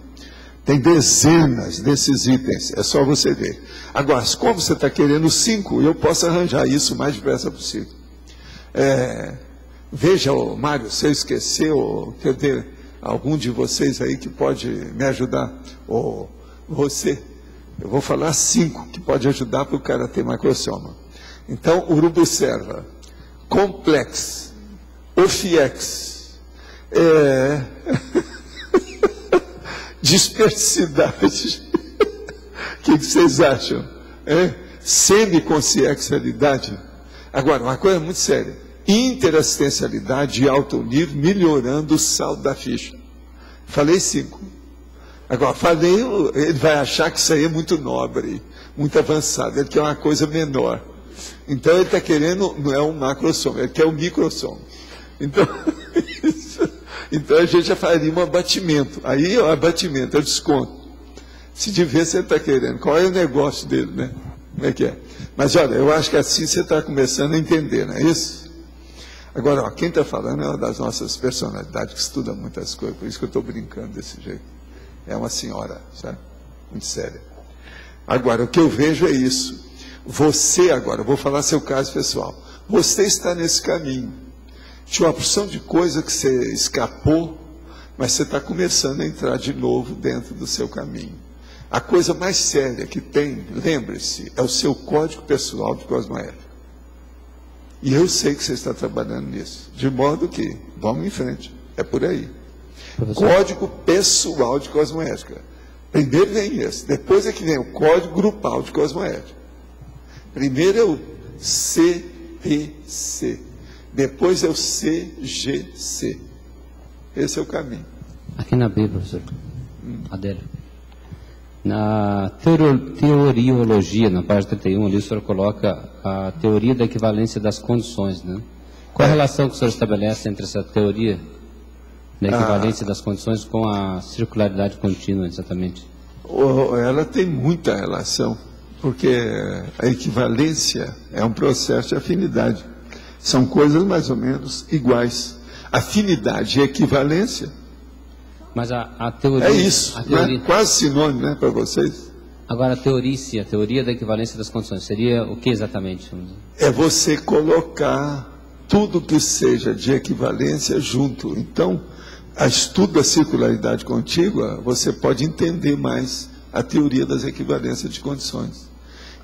Tem dezenas desses itens. É só você ver. Agora, como você está querendo 5, eu posso arranjar isso o mais depressa possível. Veja, Mário, se eu esqueceu, quer ver algum de vocês aí que pode me ajudar? eu vou falar 5 que pode ajudar para o cara ter macrosoma. Então, urubucerva, complex, ofiex, dispersidade. O que vocês acham? Semiconsciencialidade. Agora, uma coisa muito séria. Interassistencialidade de alto nível, melhorando o saldo da ficha. Falei 5. Agora, ele vai achar que isso aí é muito nobre, muito avançado. Ele quer uma coisa menor. Então, ele está querendo, não é um macrosoma, ele quer um microsoma. Então a gente já faria um abatimento. Aí, o abatimento, é o desconto. Se de ver você está querendo, qual é o negócio dele, né? Como é que é? Mas, olha, eu acho que assim você está começando a entender, não é isso? Agora, ó, quem está falando é uma das nossas personalidades que estuda muitas coisas, por isso que eu estou brincando desse jeito. É uma senhora, sabe? Muito séria. Agora, o que eu vejo é isso. Você agora, eu vou falar seu caso pessoal. Você está nesse caminho. Tinha uma porção de coisa que você escapou, mas você está começando a entrar de novo dentro do seu caminho. A coisa mais séria que tem, lembre-se, é o seu código pessoal de cosmoética. E eu sei que você está trabalhando nisso. De modo que, vamos em frente. É por aí. Professor. Código pessoal de cosmoética. Primeiro vem esse. Depois é que vem o código grupal de cosmoética. Primeiro é o CPC. Depois é o CGC. Esse é o caminho. Aqui na B, professor. Adélio. Na teoriologia, na página 31, ali o senhor coloca a teoria da equivalência das condições, né? Qual a relação que o senhor estabelece entre essa teoria da equivalência das condições com a circularidade contínua, exatamente? Ela tem muita relação, porque a equivalência é um processo de afinidade. São coisas mais ou menos iguais. Afinidade e equivalência. Mas a teoria... É isso, né? Quase sinônimo, né, para vocês. Agora, a teoria da equivalência das condições, seria o que exatamente? É você colocar tudo que seja de equivalência junto. Então, a estudo da circularidade contígua, você pode entender mais a teoria das equivalências de condições.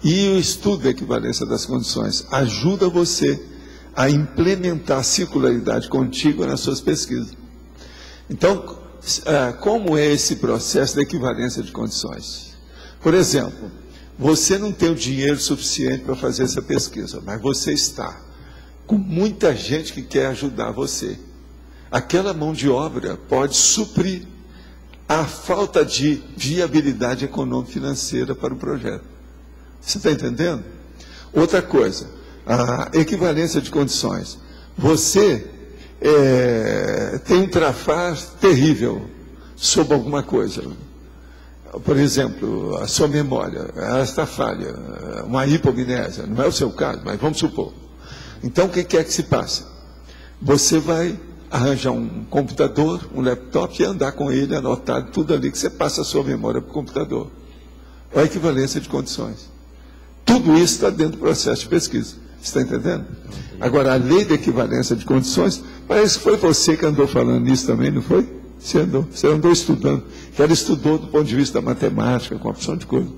E o estudo da equivalência das condições ajuda você a implementar a circularidade contígua nas suas pesquisas. Então, como é esse processo da equivalência de condições? Por exemplo, você não tem o dinheiro suficiente para fazer essa pesquisa, mas você está com muita gente que quer ajudar você. Aquela mão de obra pode suprir a falta de viabilidade econômico-financeira para o projeto. Você está entendendo? Outra coisa, a equivalência de condições. Você tem um trafar terrível sobre alguma coisa. Por exemplo, a sua memória, ela está falha, uma hipomnésia, não é o seu caso, mas vamos supor. Então, o que é que se passa? Você vai arranjar um computador, um laptop e andar com ele, anotar tudo ali, que você passa a sua memória para o computador. Olha a equivalência de condições. Tudo isso está dentro do processo de pesquisa. Você está entendendo? Agora, a lei da equivalência de condições, parece que foi você que andou falando nisso também, não foi? Você andou estudando. Ela estudou do ponto de vista da matemática, com uma opção de coisa.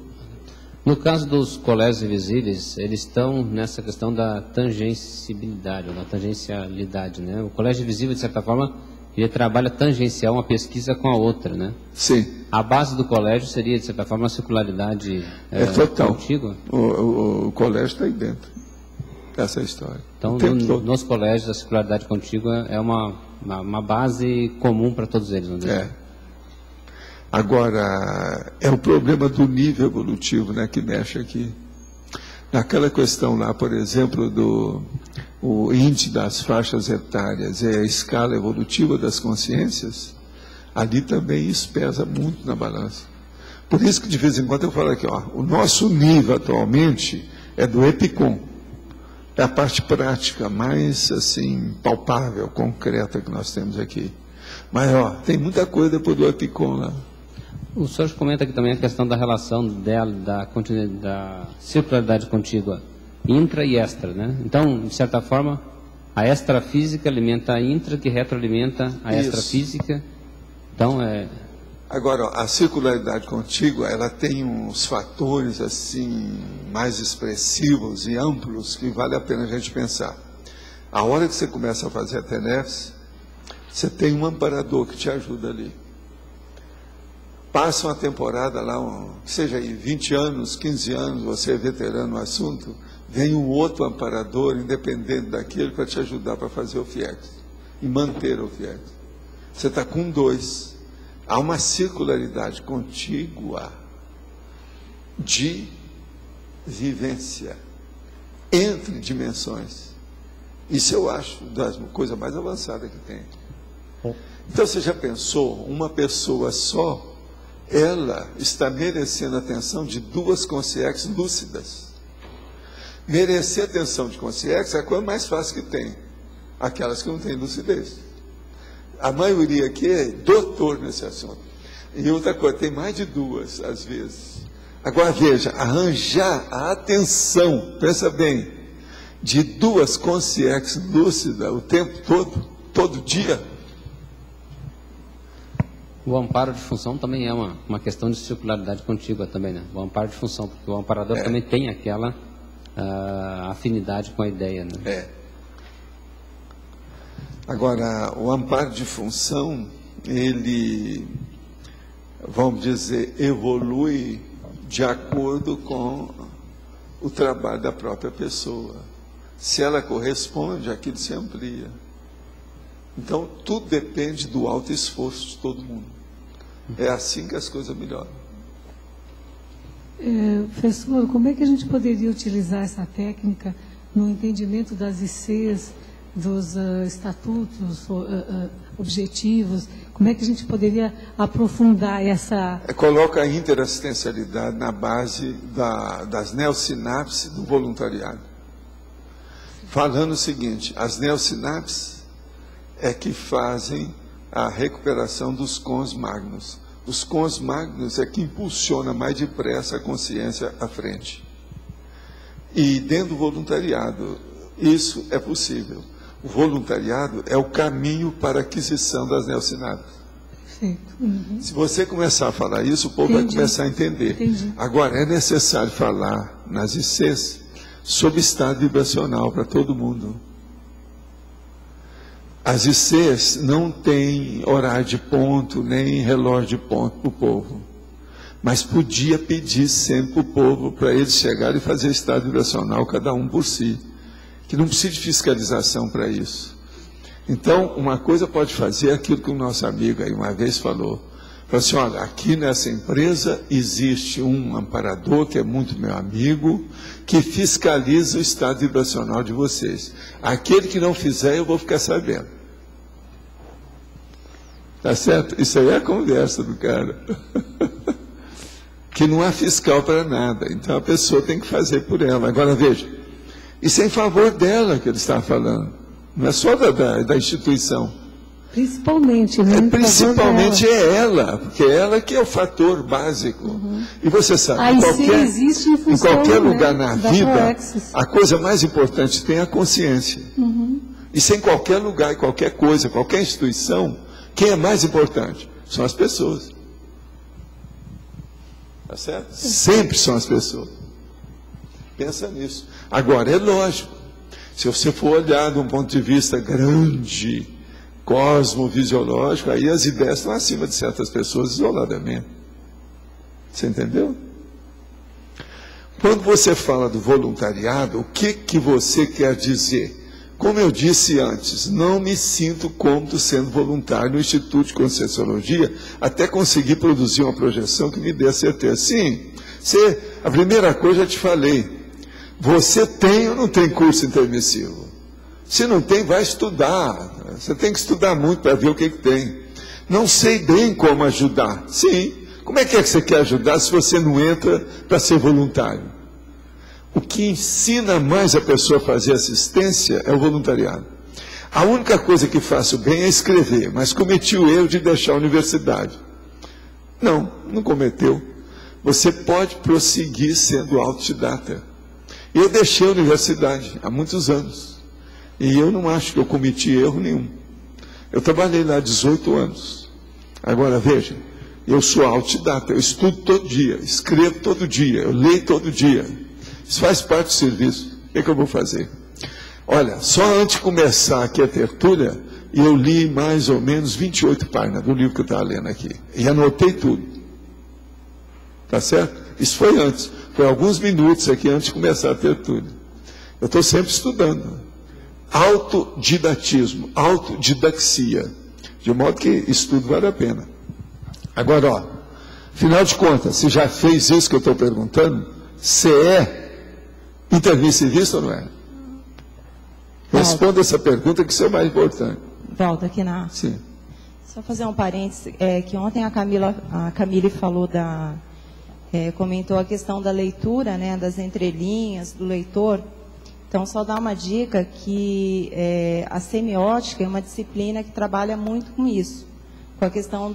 No caso dos colégios invisíveis, eles estão nessa questão da tangencialidade, ou da tangencialidade, né? O colégio invisível, de certa forma, ele trabalha tangencial uma pesquisa com a outra, né? Sim. A base do colégio seria, de certa forma, a circularidade total. contígua? O colégio está aí dentro. Essa é a história. Então, nos colégios, a circularidade contígua é uma base comum para todos eles, não é? Agora, é o problema do nível evolutivo, né, que mexe aqui. Naquela questão lá, por exemplo, o índice das faixas etárias e a escala evolutiva das consciências, ali também isso pesa muito na balança. Por isso que de vez em quando eu falo aqui, ó, o nosso nível atualmente é do EPICOM. É a parte prática mais, assim, palpável, concreta que nós temos aqui. Mas, ó, tem muita coisa depois do EPICOM lá. O senhor comenta aqui também a questão da relação dela, da circularidade contígua intra e extra, né? Então, de certa forma, a extrafísica alimenta a intra, que retroalimenta a extrafísica. Então, Agora, a circularidade contígua, ela tem uns fatores assim mais expressivos e amplos que vale a pena a gente pensar. A hora que você começa a fazer a TENEPS, você tem um amparador que te ajuda ali. Passa uma temporada lá, seja aí 20 anos, 15 anos, você é veterano no assunto, vem um outro amparador, independente daquele, para te ajudar para fazer o FIEX e manter o FIEX. Você está com 2. Há uma circularidade contígua de vivência entre dimensões. Isso eu acho das coisas mais avançadas que tem. Então, você já pensou, uma pessoa só, ela está merecendo a atenção de 2 consciências lúcidas. Merecer atenção de consciência é a coisa mais fácil que tem. Aquelas que não têm lucidez. A maioria aqui é doutor nesse assunto. E outra coisa, tem mais de 2, às vezes. Agora, veja, arranjar a atenção, pensa bem, de 2 consciências lúcidas o tempo todo dia. O amparo de função também é uma questão de circularidade contígua também, né? O amparo de função, porque o amparador também tem aquela afinidade com a ideia, né? Agora, o amparo de função, ele, vamos dizer, evolui de acordo com o trabalho da própria pessoa. Se ela corresponde, aquilo se amplia. Então, tudo depende do alto esforço de todo mundo. É assim que as coisas melhoram. Professor, como é que a gente poderia utilizar essa técnica no entendimento das ICs, dos estatutos, objetivos? Como é que a gente poderia aprofundar essa... Coloca a interassistencialidade na base das neossinapses do voluntariado. Falando o seguinte, as neossinapses é que fazem a recuperação dos cons magnos. Os cons magnos é que impulsiona mais depressa a consciência à frente. E dentro do voluntariado, isso é possível. O voluntariado é o caminho para a aquisição das neossinapses. Se você começar a falar isso, o povo vai começar a entender. Agora, é necessário falar nas ICs sobre estado vibracional para todo mundo. As ICs não têm horário de ponto, nem relógio de ponto para o povo. Mas podia pedir sempre para o povo, para eles chegarem e fazer estado vibracional, cada um por si. Que não precisa de fiscalização para isso. Então, uma coisa pode fazer aquilo que o nosso amigo aí uma vez falou. Falou assim, olha, aqui nessa empresa existe um amparador, que é muito meu amigo, que fiscaliza o estado vibracional de vocês. Aquele que não fizer, eu vou ficar sabendo. Tá certo? Isso aí é a conversa do cara. Que não há fiscal para nada. Então, a pessoa tem que fazer por ela. Agora, veja, isso é em favor dela que ele está falando. Não é só da instituição. Principalmente, né? Principalmente é ela, porque é ela que é o fator básico. E você sabe, em qualquer lugar na vida, a coisa mais importante que tem é a consciência. Isso em qualquer lugar, em qualquer coisa, qualquer instituição, quem é mais importante? São as pessoas. Tá certo? Sempre são as pessoas. Pensa nisso. Agora, é lógico, se você for olhar de um ponto de vista grande, cosmovisiológico, aí as ideias estão acima de certas pessoas isoladamente. Você entendeu? Quando você fala do voluntariado, o que você quer dizer? Como eu disse antes, não me sinto cômodo sendo voluntário no Instituto de Conscienciologia até conseguir produzir uma projeção que me dê a certeza. Sim, a primeira coisa eu já te falei. Você tem ou não tem curso intermissivo? Se não tem, vai estudar. Você tem que estudar muito para ver o que tem. Não sei bem como ajudar. Sim, como é que você quer ajudar se você não entra para ser voluntário? O que ensina mais a pessoa a fazer assistência é o voluntariado. A única coisa que faço bem é escrever, mas cometi o erro de deixar a universidade. Não cometeu. Você pode prosseguir sendo autodidata. Eu deixei a universidade há muitos anos. E eu não acho que eu cometi erro nenhum. Eu trabalhei lá 18 anos. Agora, veja, Eu sou autodidata, eu estudo todo dia, escrevo todo dia, eu leio todo dia. Isso faz parte do serviço. O que eu vou fazer? Olha, só antes de começar aqui a tertúlia, eu li mais ou menos 28 páginas do livro que eu estava lendo aqui. E anotei tudo. Tá certo? Isso foi antes. Foi alguns minutos aqui antes de começar a tertúlia. Eu estou sempre estudando. Autodidatismo, autodidaxia. De modo que estudo vale a pena. Agora, ó, afinal de contas, se já fez isso que eu estou perguntando, você é intermissivista ou não é? Responda essa pergunta que isso é mais importante. Volta aqui na... Sim. Só fazer um parênteses, que ontem a Camille falou comentou a questão da leitura, né, das entrelinhas, do leitor. Então, só dar uma dica que a semiótica é uma disciplina que trabalha muito com isso, com a questão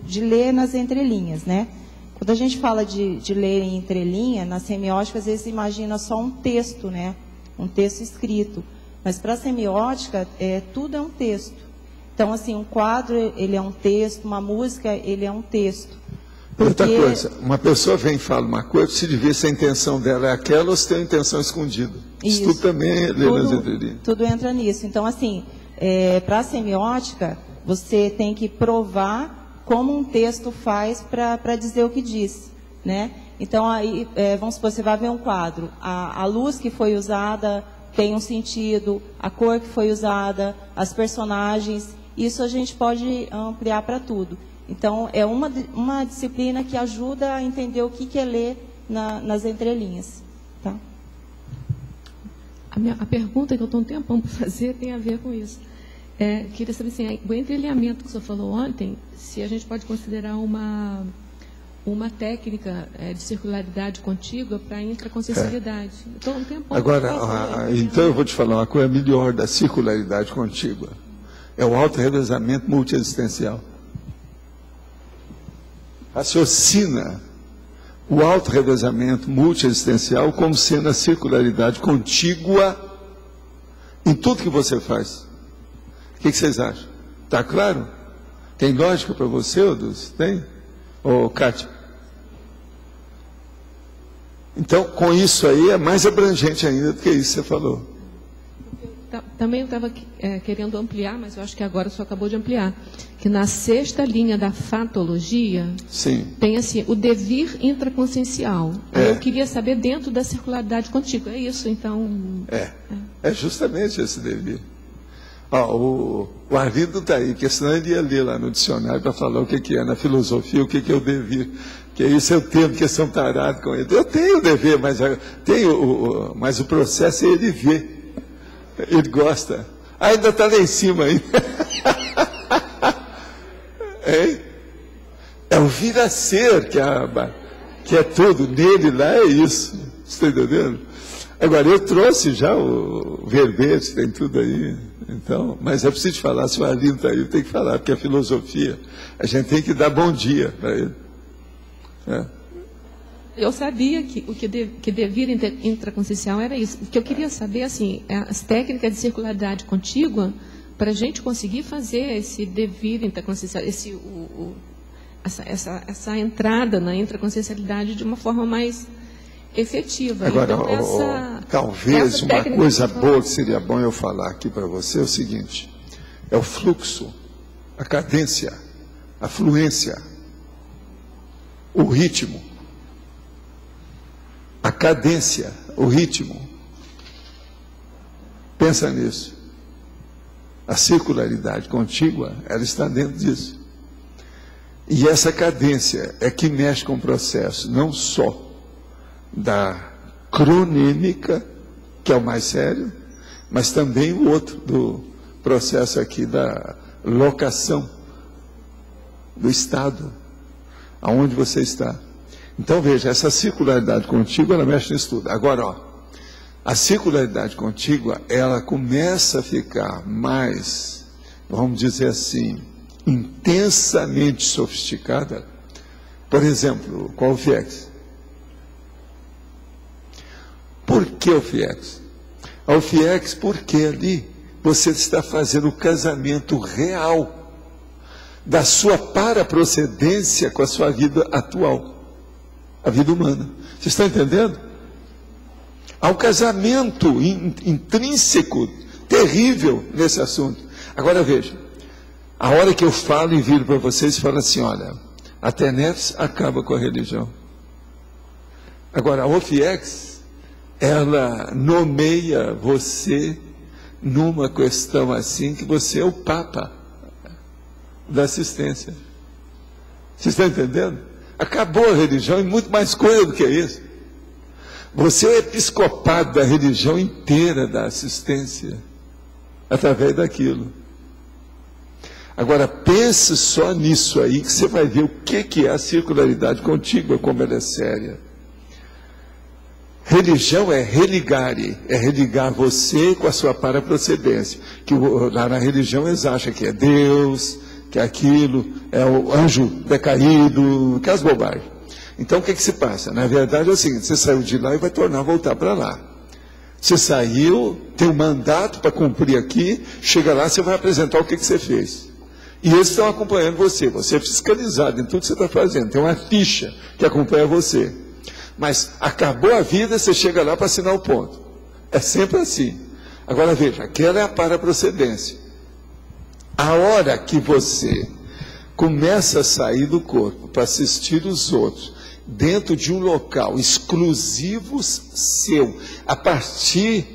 de ler nas entrelinhas, né? Quando a gente fala de ler em entrelinha, na semiótica, às vezes imagina só um texto, né? Um texto escrito. Mas para a semiótica, tudo é um texto. Então, assim, um quadro, ele é um texto, uma música, ele é um texto. Outra coisa, uma pessoa vem e fala uma coisa, se devia se a intenção dela é aquela ou se tem uma intenção escondida. Isso tudo também é ler nas entrelinhas. Tudo entra nisso. Então, assim, para a semiótica, você tem que provar como um texto faz para dizer o que diz, né? Então, aí, vamos supor, você vai ver um quadro, a luz que foi usada tem um sentido, a cor que foi usada, as personagens, isso a gente pode ampliar para tudo. Então, é uma disciplina que ajuda a entender o que é ler nas entrelinhas. Tá? A pergunta que eu estou um tempão para fazer tem a ver com isso. Queria saber assim, o entrelinhamento que o senhor falou ontem, se a gente pode considerar uma técnica de circularidade contígua para a intraconsciencialidade. Então, um tempão. Agora, então eu vou te falar uma coisa melhor da circularidade contígua. É o autorrevezamento multiexistencial. Raciocina o autorrevezamento multiexistencial como sendo a circularidade contígua em tudo que você faz. O que vocês acham? Está claro? Tem lógica para você, Odus? Tem? Ô, Kátia? Então, com isso aí, é mais abrangente ainda do que isso que você falou. Também eu estava querendo ampliar, mas eu acho que agora só acabou de ampliar, que na sexta linha da fatologia, sim, tem assim, o devir intraconsciencial. Eu queria saber dentro da circularidade contígua. É isso, então... É justamente esse devir. O Arlindo está aí, porque senão ele ia ler lá no dicionário para falar o que é na filosofia, o que é o devir. Que isso eu tenho, porque são tarados com ele. Eu tenho o dever, mas o processo é ele ver. Ele gosta. Ainda está lá em cima ainda. É o vir a ser que é tudo. Nele lá é isso. Você está entendendo? Agora, eu trouxe já o verbete, tem tudo aí. Então, mas eu preciso te falar, se o Arlindo está aí, eu tenho que falar, porque a filosofia, a gente tem que dar bom dia para ele. Eu sabia que devir intraconsciencial era isso. O que eu queria saber, assim, as técnicas de circularidade contígua, para a gente conseguir fazer esse devir intraconsciencial, essa entrada na intraconsciencialidade de uma forma mais efetiva. Agora, então, talvez uma coisa boa que seria bom eu falar aqui para você é o seguinte: é o fluxo, a cadência, a fluência, o ritmo. A cadência, o ritmo. Pensa nisso. A circularidade contígua, ela está dentro disso. E essa cadência é que mexe com o processo, não só da cronêmica, que é o mais sério, mas também o outro, do processo aqui da locação, do estado, aonde você está. Então, veja, essa circularidade contígua, ela mexe nisso tudo. Agora, a circularidade contígua, ela começa a ficar mais, vamos dizer assim, intensamente sofisticada, por exemplo, com o FIEX. Por que o FIEX? O FIEX porque ali você está fazendo o casamento real da sua paraprocedência com a sua vida atual, a vida humana. Vocês estão entendendo? Há um casamento intrínseco, terrível nesse assunto. Agora veja, a hora que eu falo e viro para vocês e falo assim, olha, a TENEPS acaba com a religião. Agora, a OFIEX, ela nomeia você numa questão assim, que você é o Papa da assistência. Vocês estão entendendo? Acabou a religião e muito mais coisa do que isso. Você é o episcopado da religião inteira da assistência, através daquilo. Agora, pense só nisso aí, que você vai ver o que é a circularidade contígua, como ela é séria. Religião é religare, é religar você com a sua paraprocedência. Que lá na religião eles acham que é Deus, que é aquilo, é o anjo decaído, aquelas bobagens. Então o que se passa? Na verdade é o seguinte, você saiu de lá e vai voltar para lá. Você saiu, tem um mandato para cumprir aqui, chega lá, você vai apresentar o que você fez. E eles estão acompanhando você, você é fiscalizado em tudo que você está fazendo, tem uma ficha que acompanha você. Mas acabou a vida, você chega lá para assinar o ponto. É sempre assim. Agora veja, aquela é a paraprocedência. A hora que você começa a sair do corpo para assistir os outros, dentro de um local exclusivo seu, a partir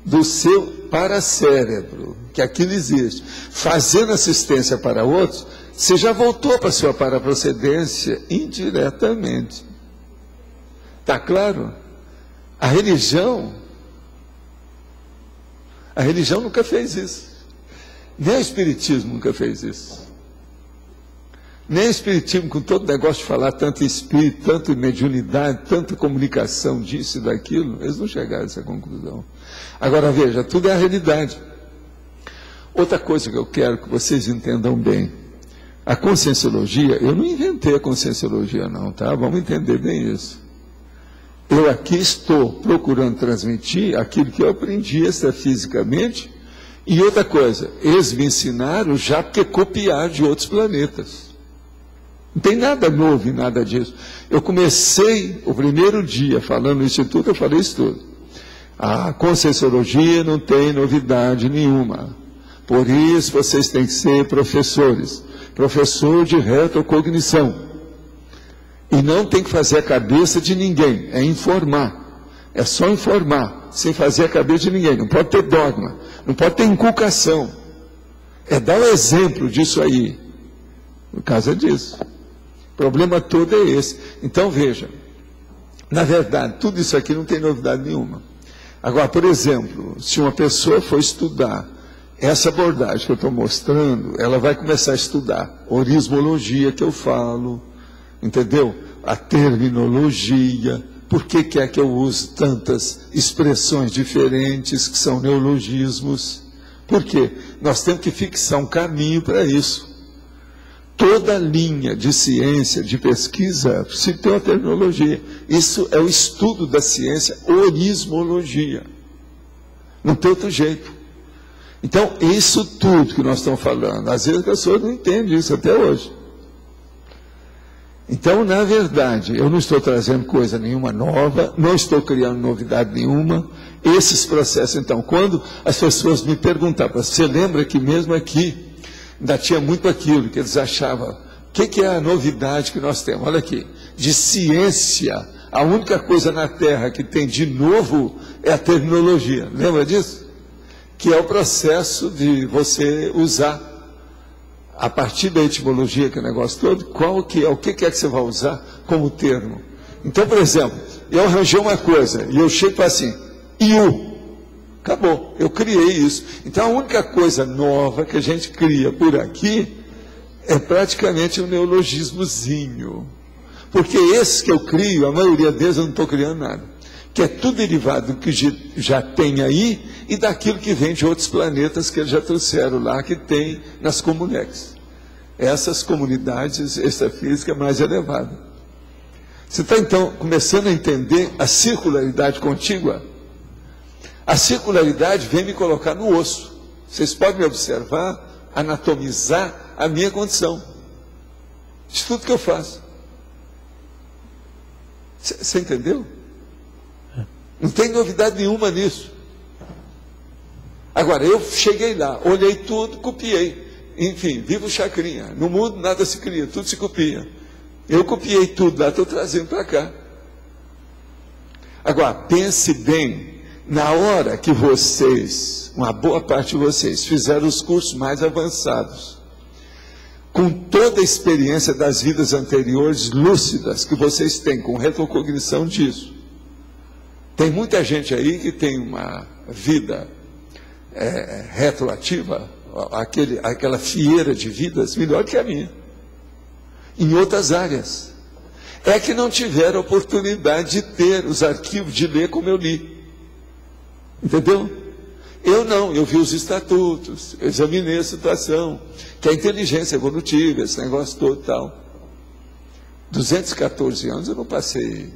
do seu paracérebro, que aquilo existe, fazendo assistência para outros, você já voltou para a sua paraprocedência indiretamente. Está claro? A religião nunca fez isso. Nem o Espiritismo nunca fez isso. Nem o Espiritismo, com todo o negócio de falar tanto espírito, tanto mediunidade, tanta comunicação disso e daquilo, eles não chegaram a essa conclusão. Agora veja, tudo é a realidade. Outra coisa que eu quero que vocês entendam bem, a conscienciologia, eu não inventei a conscienciologia não, tá? Vamos entender bem isso. Eu aqui estou procurando transmitir aquilo que eu aprendi extrafisicamente. E outra coisa, eles me ensinaram já porque copiar de outros planetas. Não tem nada novo em nada disso. Eu comecei o primeiro dia falando no Instituto, eu falei isso tudo. A conscienciologia não tem novidade nenhuma. Por isso vocês têm que ser professores. Professor de retrocognição. E não tem que fazer a cabeça de ninguém, é informar. É só informar, sem fazer a cabeça de ninguém. Não pode ter dogma, não pode ter inculcação. É dar o exemplo disso aí. No caso é disso. O problema todo é esse. Então veja, na verdade, tudo isso aqui não tem novidade nenhuma. Agora, por exemplo, se uma pessoa for estudar essa abordagem que eu estou mostrando, ela vai começar a estudar orismologia que eu falo, entendeu? A terminologia, por que é que eu uso tantas expressões diferentes que são neologismos? Por quê? Nós temos que fixar um caminho para isso. Toda linha de ciência, de pesquisa, se tem uma terminologia. Isso é o estudo da ciência, orismologia. Não tem outro jeito. Então, isso tudo que nós estamos falando, às vezes as pessoas não entendem isso até hoje. Então, na verdade, eu não estou trazendo coisa nenhuma nova, não estou criando novidade nenhuma. Esses processos, então, quando as pessoas me perguntavam, você lembra que mesmo aqui, ainda tinha muito aquilo que eles achavam, o que é a novidade que nós temos? Olha aqui, de ciência, a única coisa na Terra que tem de novo é a terminologia. Lembra disso? Que é o processo de você usar, a partir da etimologia, que é o negócio todo, qual que é, o que é que você vai usar como termo. Então, por exemplo, eu arranjei uma coisa, e eu chego para assim, iu. Acabou, eu criei isso. Então, a única coisa nova que a gente cria por aqui é praticamente um neologismozinho. Porque esses que eu crio, a maioria deles eu não estou criando nada. Que é tudo derivado do que já tem aí e daquilo que vem de outros planetas que eles já trouxeram lá, que tem nas comunex. Essas comunidades extrafísicas mais elevadas. Você está, então, começando a entender a circularidade contígua? A circularidade vem me colocar no osso. Vocês podem me observar, anatomizar a minha condição. de tudo que eu faço. Você entendeu? Não tem novidade nenhuma nisso. Agora, eu cheguei lá, olhei tudo, copiei. Enfim, vivo chacrinha. No mundo nada se cria, tudo se copia. Eu copiei tudo lá, estou trazendo para cá. Agora, pense bem, na hora que vocês, uma boa parte de vocês, fizeram os cursos mais avançados, com toda a experiência das vidas anteriores lúcidas que vocês têm, com retrocognição disso. Tem muita gente aí que tem uma vida retroativa, aquela fieira de vidas melhor que a minha, em outras áreas. É que não tiveram oportunidade de ter os arquivos, de ler como eu li. Entendeu? Eu não, eu vi os estatutos, eu examinei a situação, que é a inteligência evolutiva, esse negócio todo e tal. 214 anos eu não passei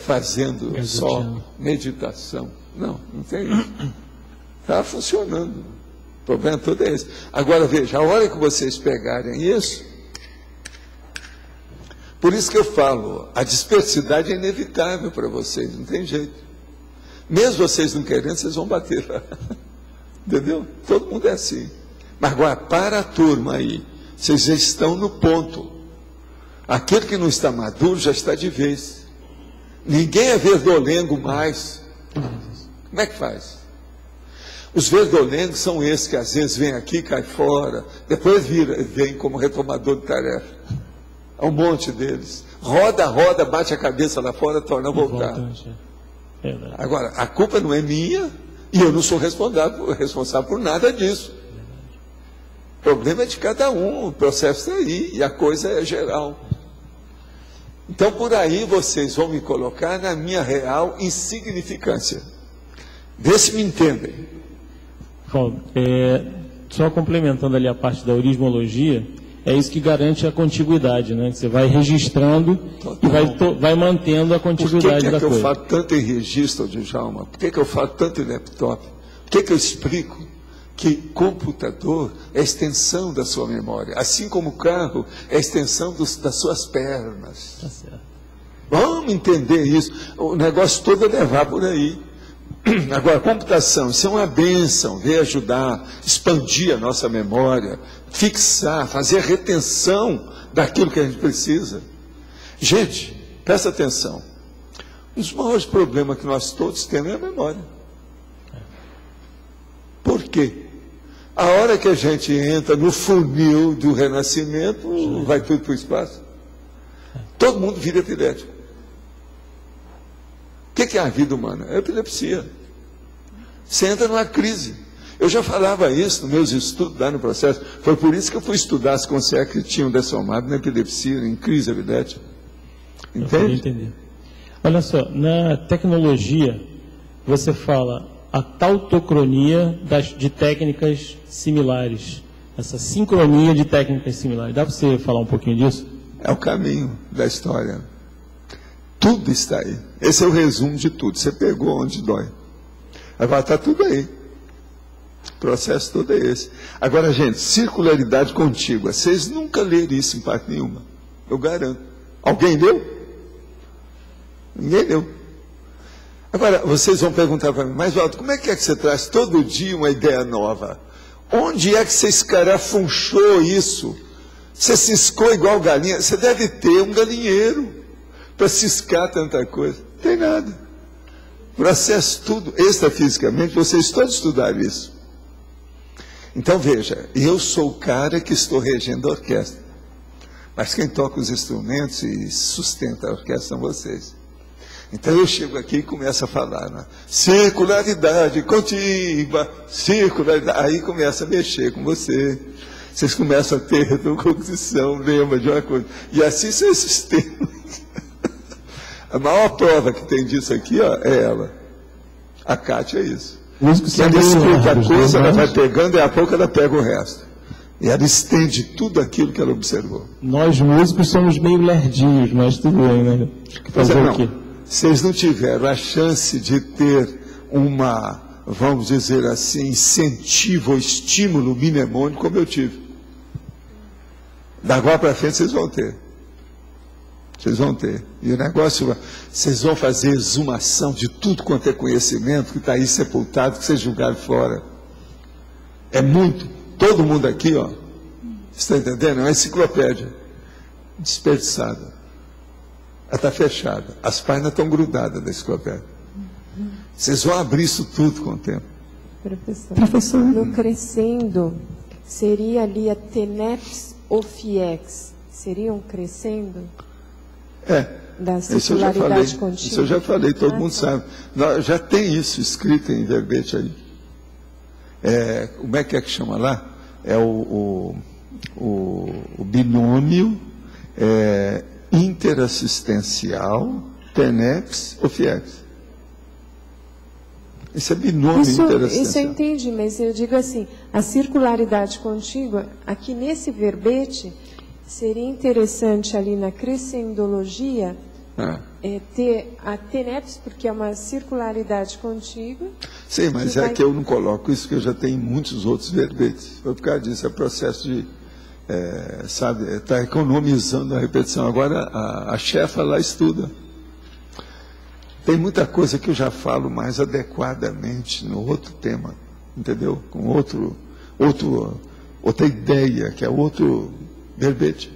fazendo só meditação. Não, não tem isso. Está funcionando. O problema todo é esse. Agora veja, a hora que vocês pegarem isso, por isso que eu falo, a dispersidade é inevitável para vocês, não tem jeito. Mesmo vocês não querendo, vocês vão bater lá. Entendeu? Todo mundo é assim. Mas agora, para a turma aí, vocês já estão no ponto. Aquele que não está maduro já está de vez. Ninguém é verdolengo mais. Como é que faz? Os verdolengos são esses que às vezes vêm aqui, cai fora, depois vem como retomador de tarefa. É um monte deles. Roda, roda, bate a cabeça lá fora, torna a voltar. Agora, a culpa não é minha e eu não sou responsável por nada disso. O problema é de cada um, o processo está aí e a coisa é geral. Então, por aí vocês vão me colocar na minha real insignificância. Vê se me entendem. Bom, só complementando ali a parte da orismologia, é isso que garante a contiguidade, né? Você vai registrando e vai mantendo a contiguidade da coisa. Por que eu falo tanto em registro, Djalma? Por que eu falo tanto em laptop? Por que eu explico que computador é a extensão da sua memória, assim como o carro é a extensão das suas pernas? Tá certo. Vamos entender isso. O negócio todo é levar por aí. Agora, a computação, isso é uma bênção, veio ajudar, expandir a nossa memória, fixar, fazer a retenção daquilo que a gente precisa. Gente, presta atenção. Um dos maiores problemas que nós todos temos é a memória. Por quê? A hora que a gente entra no funil do renascimento, vai tudo para o espaço. Todo mundo vira epilético. O que é a vida humana? É a epilepsia. Você entra numa crise. Eu já falava isso nos meus estudos lá no processo. Foi por isso que eu fui estudar as consequências que tinham dessomado na epilepsia, em crise epilética. Entende? Entender. Olha só, na tecnologia, você fala a tautocronia de técnicas similares. Essa sincronia de técnicas similares. Dá para você falar um pouquinho disso? É o caminho da história. Tudo está aí. Esse é o resumo de tudo. Você pegou onde dói. Agora está tudo aí. O processo todo é esse. Agora, gente, circularidade contígua. Vocês nunca leram isso em parte nenhuma. Eu garanto. Alguém leu? Ninguém leu. Agora, vocês vão perguntar para mim, mas Walter, como é que você traz todo dia uma ideia nova? Onde é que você escarafunchou isso? Você ciscou igual galinha? Você deve ter um galinheiro para ciscar tanta coisa. Não tem nada. Processo tudo, extrafisicamente, vocês todos estudaram isso. Então veja, eu sou o cara que estou regendo a orquestra. Mas quem toca os instrumentos e sustenta a orquestra são vocês. Então eu chego aqui e começo a falar, né? Circularidade contínua, circularidade. Aí começa a mexer com você. Vocês começam a ter recognição, lembra de uma coisa. E assim são esses temas. A maior prova que tem disso aqui, ó, é ela. A Kátia é isso. Se ela escuta a coisa, ela vai pegando e a pouco ela pega o resto. E ela estende tudo aquilo que ela observou. Nós músicos somos meio lerdinhos, mas tudo bem, né? Fazer o quê? Vocês não tiveram a chance de ter uma, vamos dizer assim, incentivo ou estímulo mnemônico como eu tive. Da agora para frente vocês vão ter. Vocês vão ter. E o negócio, vocês vão fazer exumação de tudo quanto é conhecimento que está aí sepultado, que vocês jogaram fora. É muito. Todo mundo aqui, ó, está entendendo? É uma enciclopédia desperdiçada. Ela está fechada. As páginas estão grudadas da enciclopédia. Vocês vão abrir isso tudo com o tempo. Professor. No crescendo, seria ali a TENEPS ou FIEX? Seriam crescendo? Da circularidade contínua? Isso eu já falei, todo mundo sabe. Já tem isso escrito em verbete aí. Como é que chama lá? É o binômio interassistencial TENEPS ou FIEX. Isso é binômio interassistencial. Isso eu entendi, mas eu digo assim, a circularidade contígua, aqui nesse verbete, seria interessante ali na crescendologia ter a TENEPS, porque é uma circularidade contígua. Sim, mas que eu não coloco isso, que eu já tenho muitos outros verbetes. Por causa disso, é processo de, está economizando a repetição. Agora, a chefa lá estuda. Tem muita coisa que eu já falo mais adequadamente no outro tema, entendeu? Com outra ideia, que é outro verbete.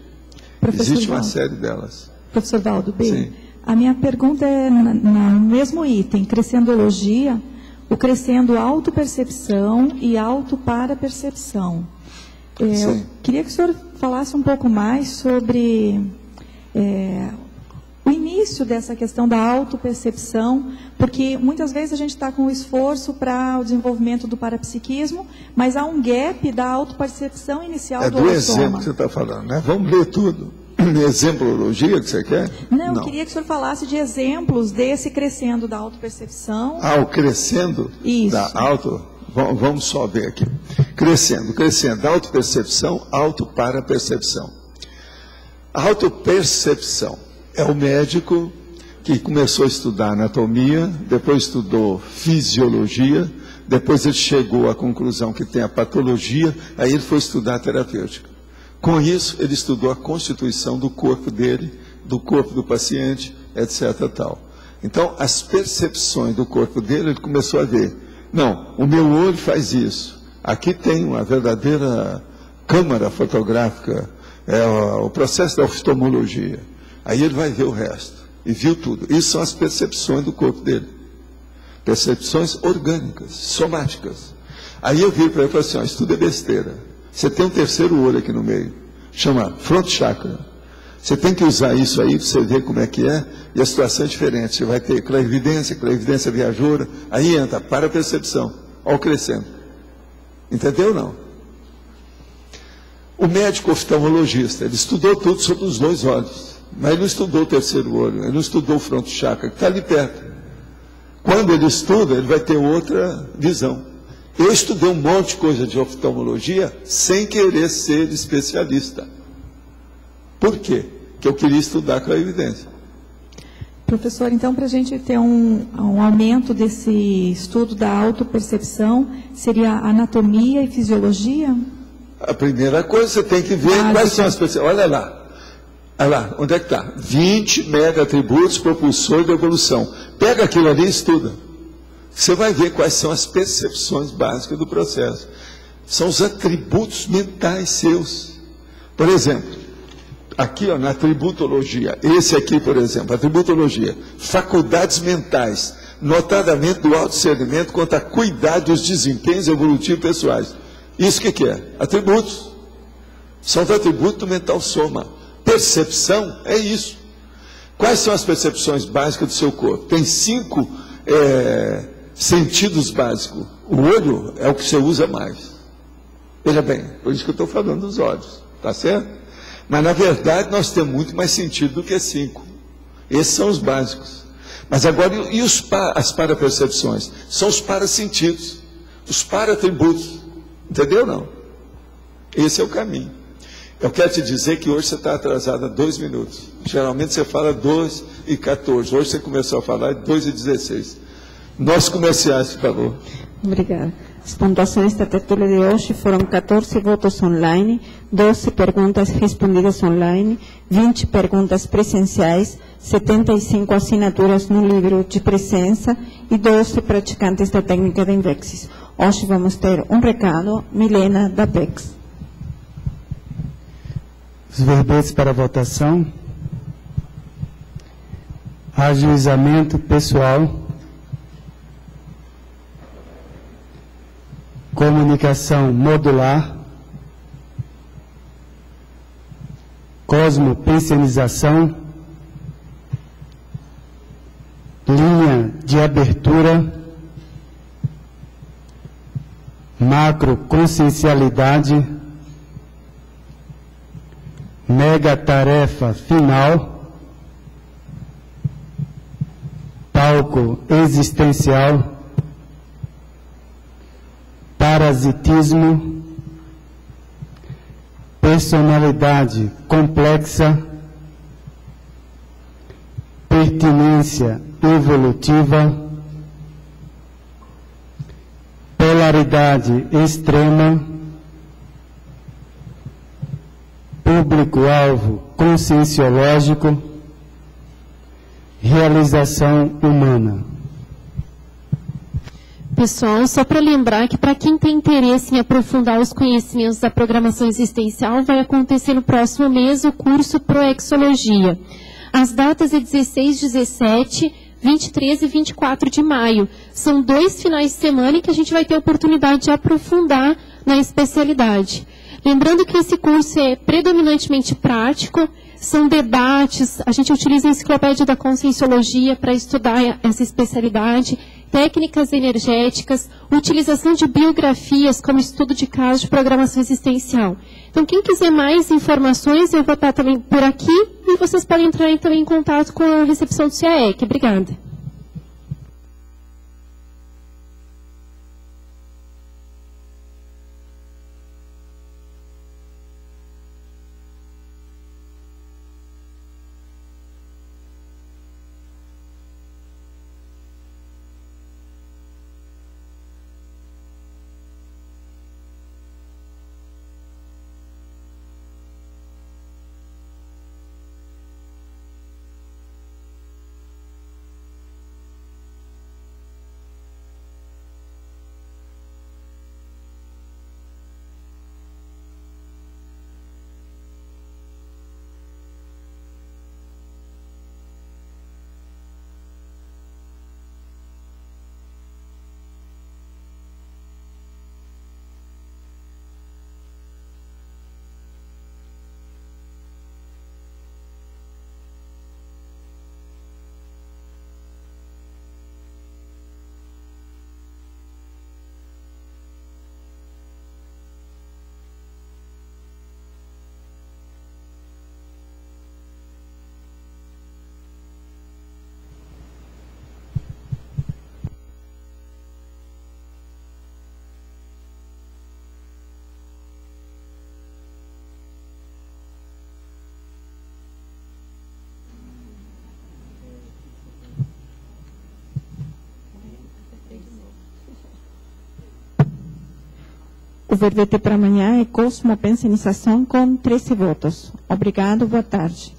Existe uma série delas. Professor Valdo, bem, sim. A minha pergunta é no mesmo item, crescendologia, o crescendo autopercepção e autoparapercepção. Eu queria que o senhor falasse um pouco mais sobre o início dessa questão da autopercepção, porque muitas vezes a gente está com o esforço para o desenvolvimento do parapsiquismo, mas há um gap da autopercepção inicial do holossoma. É do exemplo que você está falando, né? Vamos ler tudo. Exemplologia que você quer? Não, eu queria que o senhor falasse de exemplos desse crescendo da autopercepção. O crescendo da auto... Vamos só ver aqui. Crescendo, autopercepção, autoparapercepção. A autopercepção é o médico que começou a estudar anatomia, depois estudou fisiologia, depois ele chegou à conclusão que tem a patologia, aí ele foi estudar a terapêutica. Com isso, ele estudou a constituição do corpo dele, do corpo do paciente, etc. Tal. Então, as percepções do corpo dele, ele começou a ver. Não, o meu olho faz isso. Aqui tem uma verdadeira câmara fotográfica, o processo da oftalmologia. Aí ele vai ver o resto. E viu tudo. Isso são as percepções do corpo dele. Percepções orgânicas, somáticas. Aí eu vi para ele e falei assim, isso tudo é besteira. Você tem um terceiro olho aqui no meio, chama front chakra. Você tem que usar isso aí para você ver como é que é, e a situação é diferente. Você vai ter clarividência viajoura, aí entra para a percepção, ao crescendo. Entendeu ou não? O médico oftalmologista, ele estudou tudo sobre os dois olhos, mas ele não estudou o terceiro olho, ele não estudou o front chakra, que está ali perto. Quando ele estuda, ele vai ter outra visão. Eu estudei um monte de coisa de oftalmologia sem querer ser especialista. Por quê? Porque eu queria estudar com a evidência. Professor, então, para a gente ter um aumento desse estudo da autopercepção, seria anatomia e fisiologia? A primeira coisa, você tem que ver quais são as percepções. Olha lá, onde é que está? 20 mega atributos propulsores da evolução. Pega aquilo ali e estuda. Você vai ver quais são as percepções básicas do processo. São os atributos mentais seus. Por exemplo, aqui na atributologia, esse aqui, por exemplo, atributologia, faculdades mentais, notadamente do autodiscernimento quanto a cuidar dos desempenhos evolutivos pessoais. Isso que é? Atributos. São os atributos do mental soma. Percepção é isso. Quais são as percepções básicas do seu corpo? Tem 5 sentidos básicos. O olho é o que você usa mais. Veja bem, por isso que eu estou falando dos olhos, tá certo? Mas na verdade nós temos muito mais sentido do que 5. Esses são os básicos. Mas agora, e as parapercepções? São os parasentidos, os paratributos. Entendeu ou não? Esse é o caminho. Eu quero te dizer que hoje você está atrasado a 2 minutos. Geralmente você fala 2:14. Hoje você começou a falar 2:16. Nossos comerciais, por favor. Obrigada. As pontuações da tertúlia de hoje foram 14 votos online, 12 perguntas respondidas online, 20 perguntas presenciais, 75 assinaturas no livro de presença e 12 praticantes da técnica de Invexis. Hoje vamos ter um recado, Milena, da PEX. Os verbetes para votação. Ajuizamento pessoal. Comunicação modular. Cosmopensionização. Linha de abertura. Macroconsciencialidade. Mega tarefa final. Palco existencial. Parasitismo. Personalidade complexa. Pertinência evolutiva. Polaridade extrema. Público-alvo conscienciológico. Realização humana. Pessoal, só para lembrar que para quem tem interesse em aprofundar os conhecimentos da programação existencial, vai acontecer no próximo mês o curso Proexologia. As datas é 16, 17, 23 e 24 de maio. São 2 finais de semana em que a gente vai ter a oportunidade de aprofundar na especialidade. Lembrando que esse curso é predominantemente prático, são debates, a gente utiliza a enciclopédia da Conscienciologia para estudar essa especialidade, técnicas energéticas, utilização de biografias como estudo de caso de programação existencial. Então, quem quiser mais informações, eu vou estar também por aqui e vocês podem entrar também em contato com a recepção do CAEC. Obrigada. O verbete para amanhã é cosmopensionização com 13 votos. Obrigado, boa tarde.